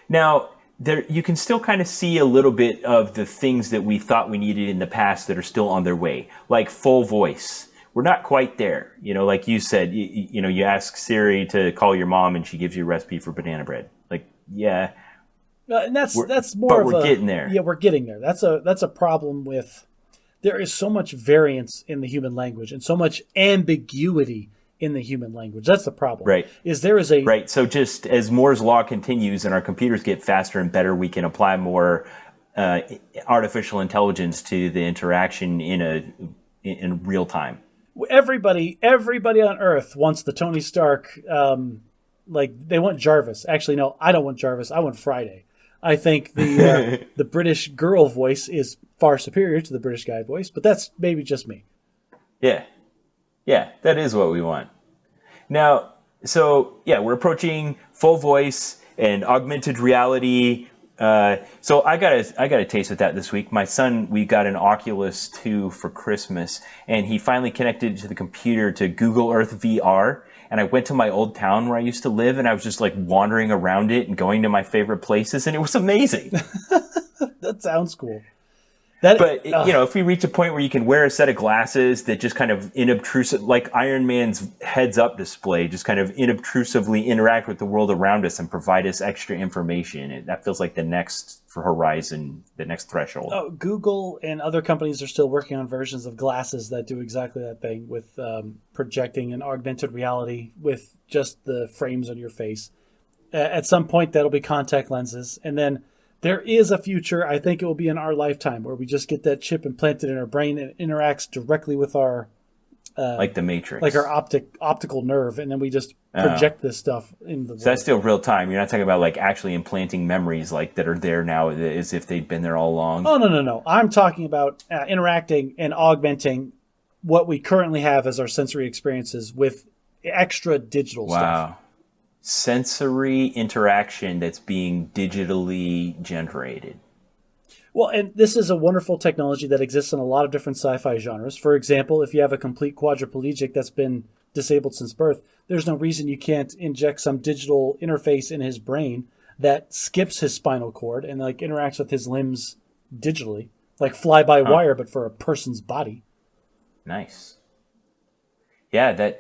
Now, there you can still kind of see a little bit of the things that we thought we needed in the past that are still on their way, like full voice. We're not quite there. Like you said, you ask Siri to call your mom and she gives you a recipe for banana bread. Like, yeah. And that's more but we're getting there. Yeah, we're getting there. That's a problem with, there is so much variance in the human language and so much ambiguity in the human language. That's the problem. Right. Right. So just as Moore's law continues and our computers get faster and better, we can apply more artificial intelligence to the interaction in real time. Everybody on Earth wants the Tony Stark. They want Jarvis. Actually, no, I don't want Jarvis. I want Friday. I think the the British girl voice is far superior to the British guy voice, but that's maybe just me. Yeah, that is what we want. Now, so yeah, we're approaching full voice and augmented reality. So I got a taste with that this week. My son, we got an Oculus 2 for Christmas, and he finally connected to the computer to Google Earth VR. And I went to my old town where I used to live, and I was just like wandering around it and going to my favorite places, and it was amazing. That sounds cool. If we reach a point where you can wear a set of glasses that just kind of inobtrusive, like Iron Man's heads-up display, just kind of inobtrusively interact with the world around us and provide us extra information, that feels like the next horizon, the next threshold. Oh, Google and other companies are still working on versions of glasses that do exactly that thing with projecting an augmented reality with just the frames on your face. At some point, that'll be contact lenses, and then there is a future, I think it will be in our lifetime, where we just get that chip implanted in our brain and it interacts directly with our... like the Matrix. Like our optical nerve, and then we just project this stuff in the world. So that's still real time. You're not talking about like actually implanting memories like that are there now as if they'd been there all along? Oh, no. I'm talking about interacting and augmenting what we currently have as our sensory experiences with extra digital stuff. Wow. Sensory interaction that's being digitally generated. Well, and this is a wonderful technology that exists in a lot of different sci-fi genres. For example, if you have a complete quadriplegic that's been disabled since birth, there's no reason you can't inject some digital interface in his brain that skips his spinal cord and like interacts with his limbs digitally, like fly-by-wire, but for a person's body. Nice. Yeah,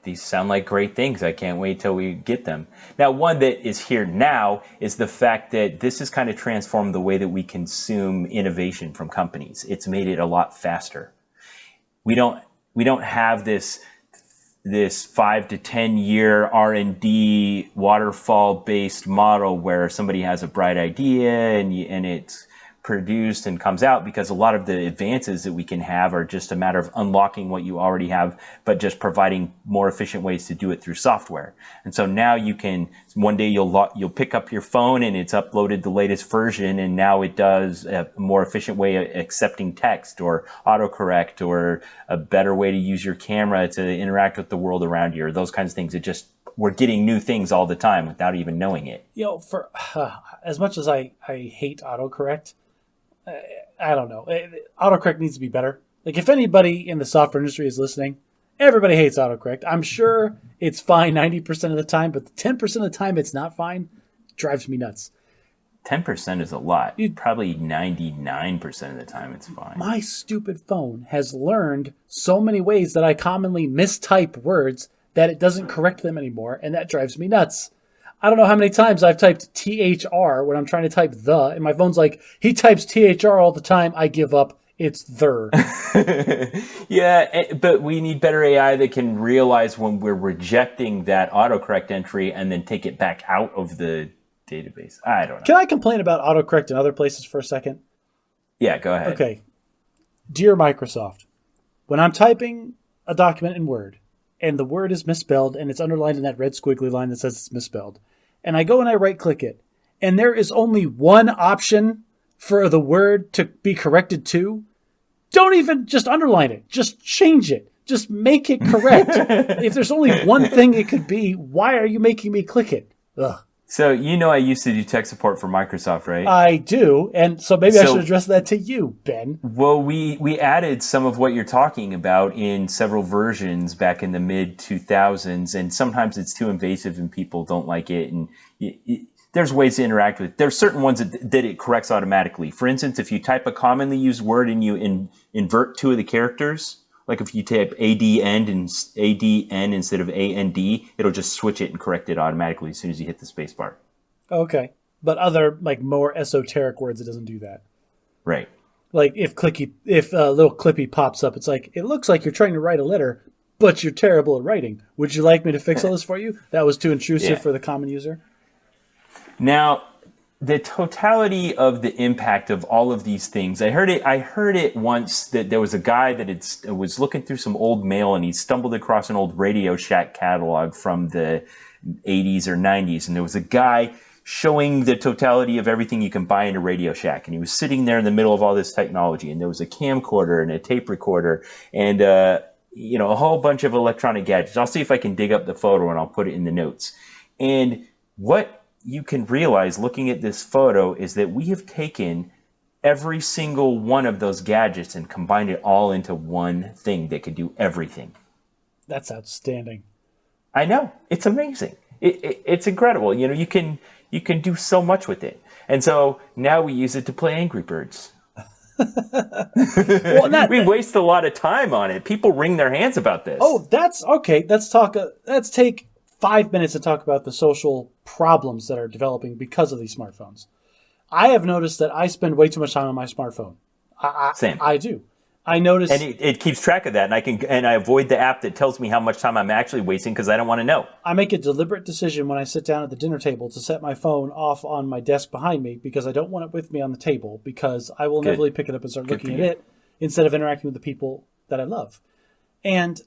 these sound like great things. I can't wait till we get them. Now, one that is here now is the fact that this has kind of transformed the way that we consume innovation from companies. It's made it a lot faster. We don't have this 5 to 10 year R&D waterfall based model where somebody has a bright idea and it's produced and comes out, because a lot of the advances that we can have are just a matter of unlocking what you already have, but just providing more efficient ways to do it through software. And so now you can, one day you'll pick up your phone and it's uploaded the latest version, and now it does a more efficient way of accepting text or autocorrect or a better way to use your camera to interact with the world around you, or those kinds of things. We're getting new things all the time without even knowing it. For as much as I hate autocorrect, I don't know. Autocorrect needs to be better. Like, if anybody in the software industry is listening, everybody hates autocorrect. I'm sure it's fine 90% of the time, but the 10% of the time it's not fine. It drives me nuts. 10% is a lot. Probably 99% of the time it's fine. My stupid phone has learned so many ways that I commonly mistype words that it doesn't correct them anymore, and that drives me nuts. I don't know how many times I've typed THR when I'm trying to type the, and my phone's like, he types THR all the time. I give up. It's there. Yeah, but we need better AI that can realize when we're rejecting that autocorrect entry and then take it back out of the database. I don't know. Can I complain about autocorrect in other places for a second? Yeah, go ahead. Okay. Dear Microsoft, when I'm typing a document in Word and the word is misspelled and it's underlined in that red squiggly line that says it's misspelled, and I go and I right-click it, and there is only one option for the word to be corrected to, don't even just underline it. Just change it. Just make it correct. If there's only one thing it could be, why are you making me click it? Ugh. So I used to do tech support for Microsoft, right? I do, and so maybe I should address that to you, Ben. Well, we added some of what you're talking about in several versions back in the mid-2000s, and sometimes it's too invasive and people don't like it. And there's ways to interact with it. There's certain ones that it corrects automatically. For instance, if you type a commonly used word and you invert two of the characters, like if you type ADN instead of AND, it'll just switch it and correct it automatically as soon as you hit the space bar. Okay. But other, like, more esoteric words, it doesn't do that. Right. Like, if little Clippy pops up, it's like, it looks like you're trying to write a letter, but you're terrible at writing. Would you like me to fix all this for you? That was too intrusive for the common user. Now, the totality of the impact of all of these things, I heard it once that there was a guy that was looking through some old mail and he stumbled across an old Radio Shack catalog from the 80s or 90s. And there was a guy showing the totality of everything you can buy in a Radio Shack. And he was sitting there in the middle of all this technology. And there was a camcorder and a tape recorder and, a whole bunch of electronic gadgets. I'll see if I can dig up the photo and I'll put it in the notes. And what you can realize looking at this photo is that we have taken every single one of those gadgets and combined it all into one thing that could do everything. That's outstanding. I know. It's amazing. It's incredible. You can do so much with it. And so now we use it to play Angry Birds. We waste a lot of time on it. People wring their hands about this. Oh, that's okay. Let's take 5 minutes to talk about the social problems that are developing because of these smartphones. I have noticed that I spend way too much time on my smartphone. Same. I do. I notice, and it keeps track of that, and I avoid the app that tells me how much time I'm actually wasting because I don't want to know. I make a deliberate decision when I sit down at the dinner table to set my phone off on my desk behind me because I don't want it with me on the table because I will inevitably pick it up and start looking at it instead of interacting with the people that I love. And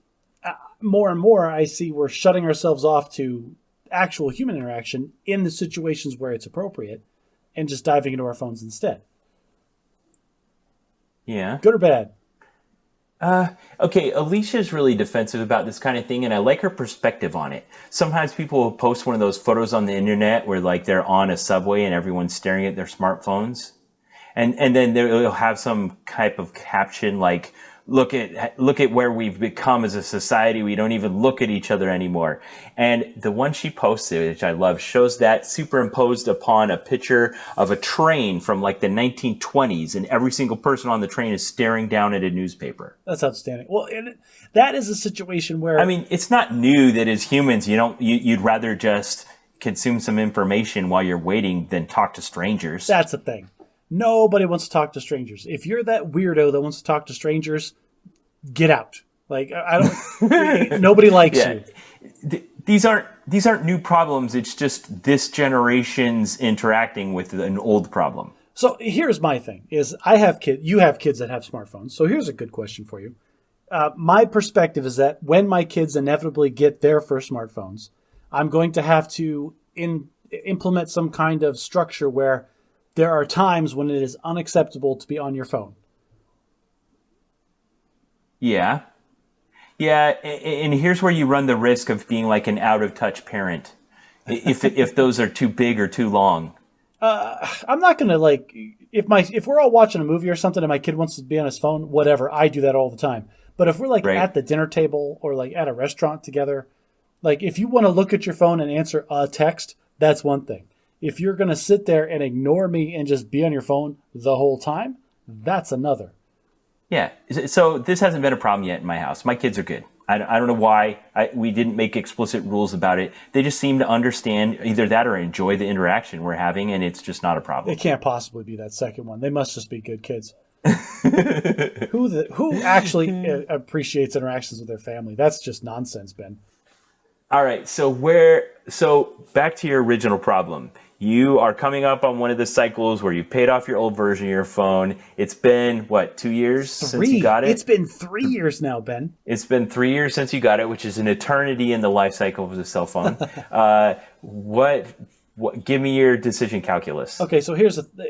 more and more, I see we're shutting ourselves off to actual human interaction in the situations where it's appropriate and just diving into our phones instead. Yeah. Good or bad? Okay, Alicia's really defensive about this kind of thing, and I like her perspective on it. Sometimes people will post one of those photos on the internet where, like, they're on a subway and everyone's staring at their smartphones. And then they'll have some type of caption like, look at where we've become as a society. We don't even look at each other anymore. And the one she posted, which I love, shows that superimposed upon a picture of a train from like the 1920s, and every single person on the train is staring down at a newspaper. That's outstanding. Well, and that is a situation where, I mean, it's not new that as humans you'd rather just consume some information while you're waiting than talk to strangers. That's the thing. Nobody wants to talk to strangers. If you're that weirdo that wants to talk to strangers, get out. Like, I don't. Nobody likes you. These aren't new problems. It's just this generation's interacting with an old problem. So here's my thing: is I have kids. You have kids that have smartphones. So here's a good question for you. My perspective is that when my kids inevitably get their first smartphones, I'm going to have to implement some kind of structure where there are times when it is unacceptable to be on your phone. Yeah. Yeah, and here's where you run the risk of being like an out-of-touch parent if those are too big or too long. I'm not going to, like, if we're all watching a movie or something and my kid wants to be on his phone, whatever, I do that all the time. But if we're like at the dinner table or like at a restaurant together, like if you want to look at your phone and answer a text, that's one thing. If you're going to sit there and ignore me and just be on your phone the whole time, that's another. Yeah. So this hasn't been a problem yet in my house. My kids are good. I don't know why we didn't make explicit rules about it. They just seem to understand either that or enjoy the interaction we're having, and it's just not a problem. It can't possibly be that second one. They must just be good kids. Who actually appreciates interactions with their family? That's just nonsense, Ben. All right. So back to your original problem. You are coming up on one of the cycles where you paid off your old version of your phone. It's been, what, 2 years since you got it? It's been 3 years now, Ben. It's been 3 years since you got it, which is an eternity in the life cycle of the cell phone. Give me your decision calculus. Okay, so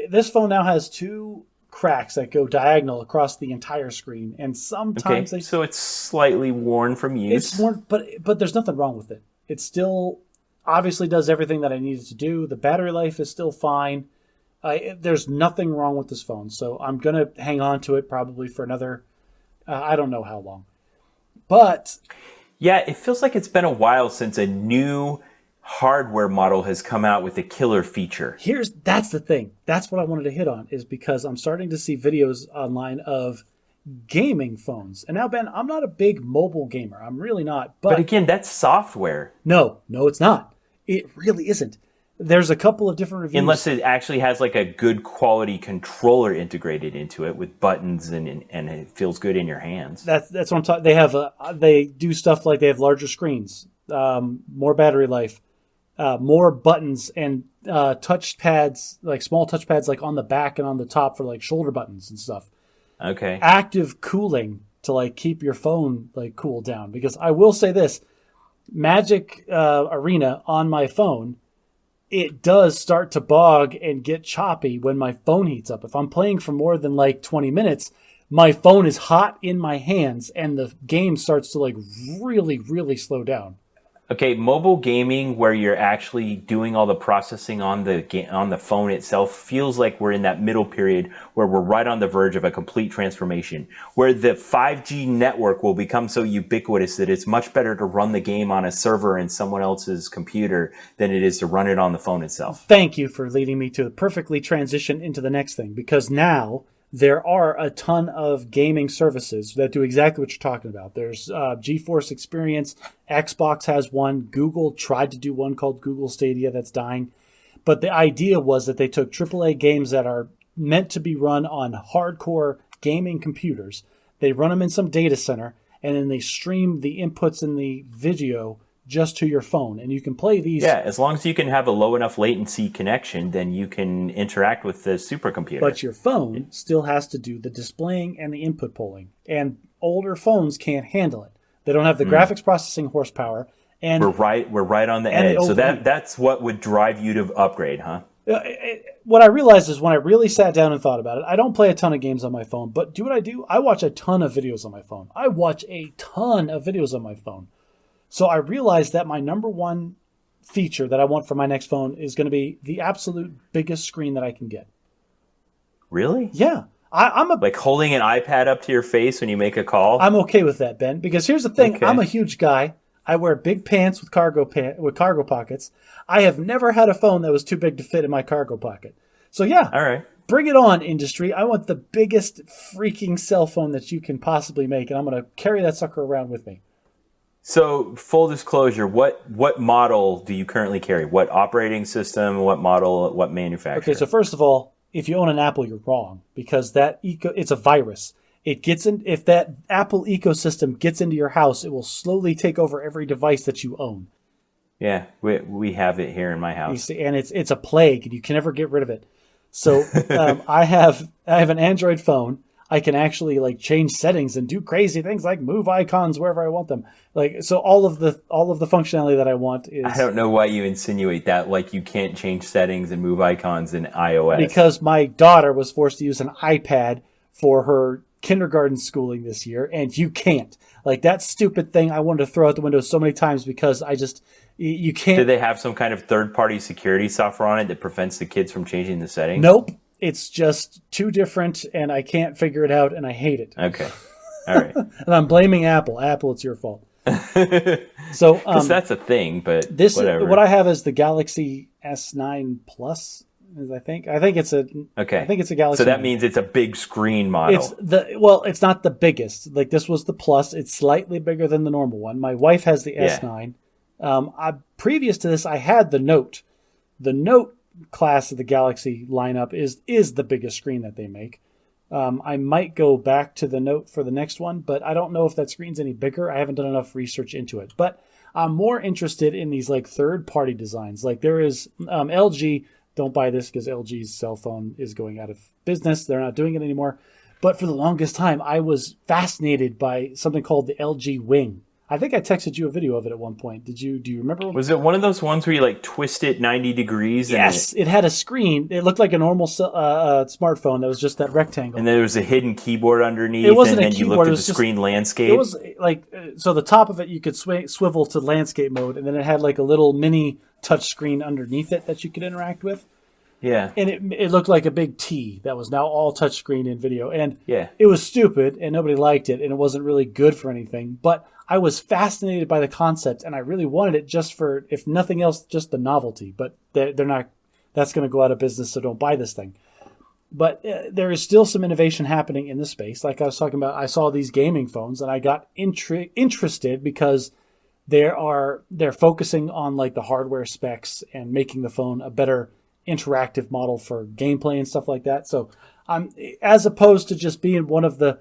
this phone now has two cracks that go diagonal across the entire screen, and sometimes so it's slightly worn from use. It's worn, but there's nothing wrong with it. It still obviously does everything that I needed to do. The battery life is still fine. There's nothing wrong with this phone, so I'm going to hang on to it probably for another, I don't know how long. But yeah, it feels like it's been a while since a new hardware model has come out with a killer feature. That's the thing. That's what I wanted to hit on, is because I'm starting to see videos online of gaming phones. And now, Ben, I'm not a big mobile gamer. I'm really not. But again, that's software. No, it's not. It really isn't. There's a couple of different reviews. Unless it actually has like a good quality controller integrated into it with buttons and it feels good in your hands. That's what I'm talking. They do stuff like they have larger screens, more battery life, more buttons, and touch pads, like small touch pads, like on the back and on the top for like shoulder buttons and stuff. Okay. Active cooling to like keep your phone like cooled down. Because I will say this, Magic Arena on my phone, it does start to bog and get choppy when my phone heats up. If I'm playing for more than like 20 minutes, my phone is hot in my hands and the game starts to like really, really slow down. Okay, mobile gaming where you're actually doing all the processing on the phone itself feels like we're in that middle period where we're right on the verge of a complete transformation, where the 5G network will become so ubiquitous that it's much better to run the game on a server in someone else's computer than it is to run it on the phone itself. Thank you for leading me to perfectly transition into the next thing, because now there are a ton of gaming services that do exactly what you're talking about. There's GeForce Experience. Xbox has one. Google tried to do one called Google Stadia that's dying. But the idea was that they took AAA games that are meant to be run on hardcore gaming computers. They run them in some data center, and then they stream the inputs in the video just to your phone, and you can play these. Yeah, as long as you can have a low enough latency connection, then you can interact with the supercomputer. But your phone still has to do the displaying and the input pulling, and older phones can't handle it. They don't have the graphics processing horsepower, and we're right on the edge. So that's what would drive you to upgrade, huh? What I realized is when I really sat down and thought about it, I don't play a ton of games on my phone, but do what I do. I watch a ton of videos on my phone. So I realized that my number one feature that I want for my next phone is going to be the absolute biggest screen that I can get. Really? Yeah. Like holding an iPad up to your face when you make a call? I'm okay with that, Ben, because here's the thing. Okay. I'm a huge guy. I wear big pants with cargo pockets. I have never had a phone that was too big to fit in my cargo pocket. So yeah. All right. Bring it on, industry. I want the biggest freaking cell phone that you can possibly make, and I'm going to carry that sucker around with me. So, full disclosure, what model do you currently carry? What operating system, what model, what manufacturer? Okay, so first of all, if you own an Apple, you're wrong, because it's a virus. If that Apple ecosystem gets into your house, it will slowly take over every device that you own. Yeah, we have it here in my house. You see, and it's a plague, and you can never get rid of it. So I have an Android phone. I can actually like change settings and do crazy things like move icons wherever I want them. Like, so all of the functionality that I want is. I don't know why you insinuate that, like you can't change settings and move icons in iOS. Because my daughter was forced to use an iPad for her kindergarten schooling this year, and you can't. Like, that stupid thing I wanted to throw out the window so many times because you can't. Do they have some kind of third-party security software on it that prevents the kids from changing the settings? Nope. It's just too different, and I can't figure it out, and I hate it. Okay. All right. And I'm blaming Apple. Apple, it's your fault. So that's a thing, but whatever. What I have is the Galaxy S9 Plus. I think it's a Galaxy. So that means it's a big screen model. It's not the biggest. Like, this was the Plus. It's slightly bigger than the normal one. My wife has the S9. Previous to this, I had the Note. The Note class of the Galaxy lineup is the biggest screen that they make. I might go back to the Note for the next one, but I don't know if that screen's any bigger. I haven't done enough research into it. But I'm more interested in these like third-party designs. Like, there is LG. Don't buy this because LG's cell phone is going out of business. They're not doing it anymore. But for the longest time, I was fascinated by something called the LG Wing. I think I texted you a video of it at one point. Do you remember? Was it one of those ones where you like twist it 90 degrees? Yes, it had a screen. It looked like a normal smartphone that was just that rectangle. And there was a hidden keyboard underneath. It wasn't and a then keyboard. You looked at the screen landscape. It was like, so the top of it you could swivel to landscape mode, and then it had like a little mini touch screen underneath it that you could interact with. Yeah. And it looked like a big T that was now all touchscreen in video. And Yeah. it was stupid and nobody liked it and it wasn't really good for anything. But I was fascinated by the concept and I really wanted it just for, if nothing else, just the novelty. But they're not, that's going to go out of business, so don't buy this thing. But there is still some innovation happening in the space. Like I was talking about, I saw these gaming phones and I got interested because they're focusing on like the hardware specs and making the phone a better interactive model for gameplay and stuff like that. So as opposed to just being one of the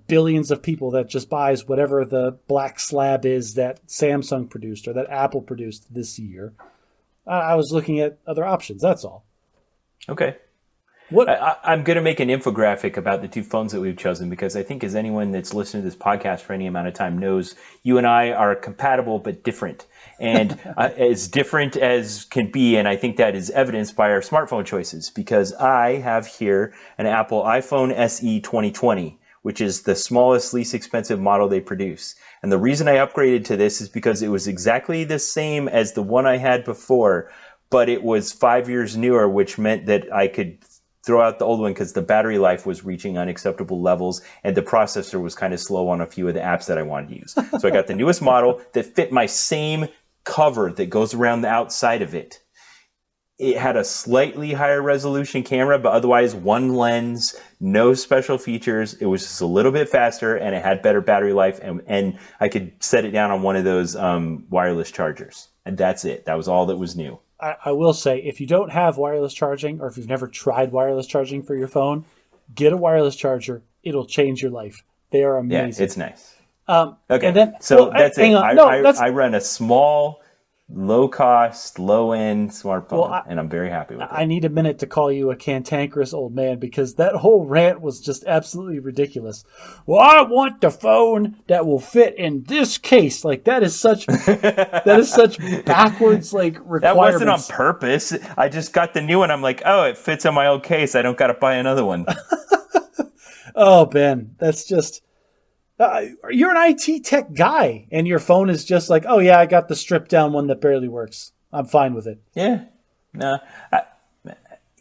billions of people that just buys whatever the black slab is that Samsung produced or that Apple produced this year, I was looking at other options. That's all. Okay. What I'm going to make an infographic about the two phones that we've chosen because I think as anyone that's listened to this podcast for any amount of time knows, you and I are compatible but different. And as different as can be, and I think that is evidenced by our smartphone choices because I have here an Apple iPhone SE 2020, which is the smallest, least expensive model they produce. And the reason I upgraded to this is because it was exactly the same as the one I had before, but it was 5 years newer, which meant that I could throw out the old one because the battery life was reaching unacceptable levels and the processor was kind of slow on a few of the apps that I wanted to use. So I got the newest model that fit my same cover that goes around the outside of it. It had a slightly higher resolution camera, but otherwise one lens, no special features. It was just a little bit faster and it had better battery life and I could set it down on one of those wireless chargers. And that's it. That was all that was new. I will say, if you don't have wireless charging or if you've never tried wireless charging for your phone, get a wireless charger. It'll change your life. They are amazing. Yeah, it's nice. Okay, and then, that's hang it. on. I run a small, low-cost, low-end smartphone, and I'm very happy with it. I need a minute to call you a cantankerous old man because that whole rant was just absolutely ridiculous. Well, I want the phone that will fit in this case. Like that is such backwards like requirements. That wasn't on purpose. I just got the new one. I'm like, oh, it fits on my old case. I don't got to buy another one. Oh, Ben, that's just. You're an IT tech guy, and your phone is just like, oh, yeah, I got the stripped down one that barely works. I'm fine with it. Yeah. No.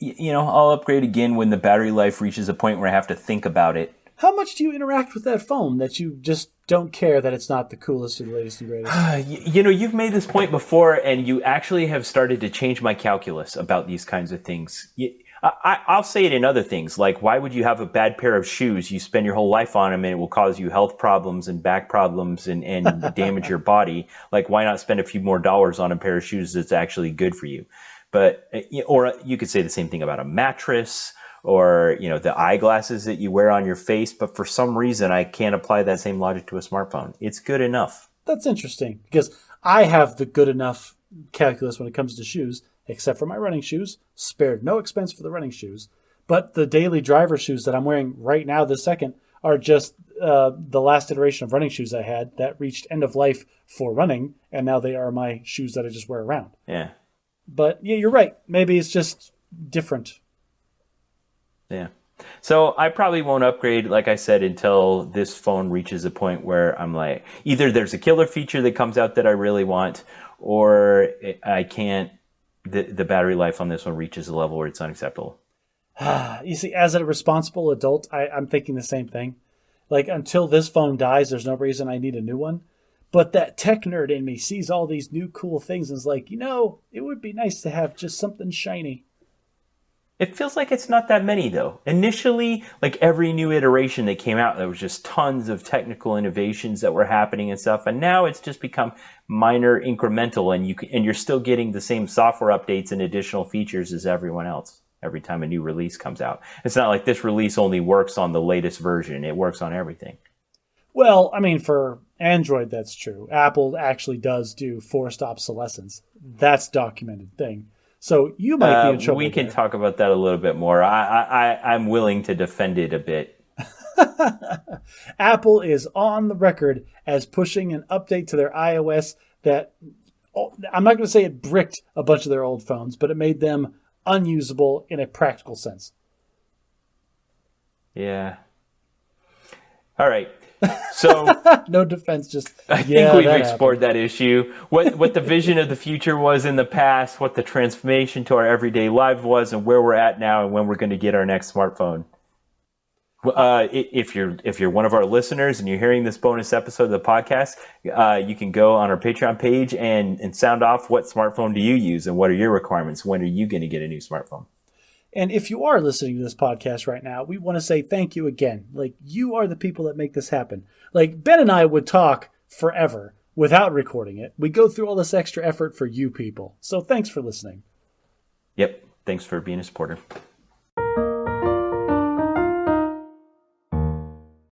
I'll upgrade again when the battery life reaches a point where I have to think about it. How much do you interact with that phone that you just don't care that it's not the coolest or the latest and greatest? You've made this point before, and you actually have started to change my calculus about these kinds of things. I'll say it in other things, like why would you have a bad pair of shoes? You spend your whole life on them and it will cause you health problems and back problems and damage your body. Like why not spend a few more dollars on a pair of shoes that's actually good for you? But, or you could say the same thing about a mattress or, the eyeglasses that you wear on your face. But for some reason, I can't apply that same logic to a smartphone. It's good enough. That's interesting because I have the good enough calculus when it comes to shoes. Except for my running shoes, spared no expense for the running shoes. But the daily driver shoes that I'm wearing right now this second are just the last iteration of running shoes I had that reached end of life for running, and now they are my shoes that I just wear around. Yeah. But yeah, you're right. Maybe it's just different. Yeah. So I probably won't upgrade, like I said, until this phone reaches a point where I'm like, either there's a killer feature that comes out that I really want, or I can't. The battery life on this one reaches a level where it's unacceptable. You see, as a responsible adult, I'm thinking the same thing. Like, until this phone dies, there's no reason I need a new one. But that tech nerd in me sees all these new cool things and is like, it would be nice to have just something shiny. It feels like it's not that many, though. Initially, like every new iteration that came out, there was just tons of technical innovations that were happening and stuff. And now it's just become minor, incremental, and you're still getting the same software updates and additional features as everyone else every time a new release comes out. It's not like this release only works on the latest version. It works on everything. Well, I mean, for Android, that's true. Apple actually does do forced obsolescence. That's a documented thing. So you might be in trouble. We can talk about that a little bit more. I'm willing to defend it a bit. Apple is on the record as pushing an update to their iOS that, I'm not going to say it bricked a bunch of their old phones, but it made them unusable in a practical sense. Yeah. All right. So No defense, just I think we've explored that issue. What the vision of the future was in the past, what the transformation to our everyday life was, and where we're at now, and when we're going to get our next smartphone. If you're one of our listeners and you're hearing this bonus episode of the podcast, you can go on our Patreon page and sound off what smartphone do you use and what are your requirements? When are you going to get a new smartphone? And if you are listening to this podcast right now, we want to say thank you again. Like, you are the people that make this happen. Like, Ben and I would talk forever without recording it. We go through all this extra effort for you people. So thanks for listening. Yep. Thanks for being a supporter.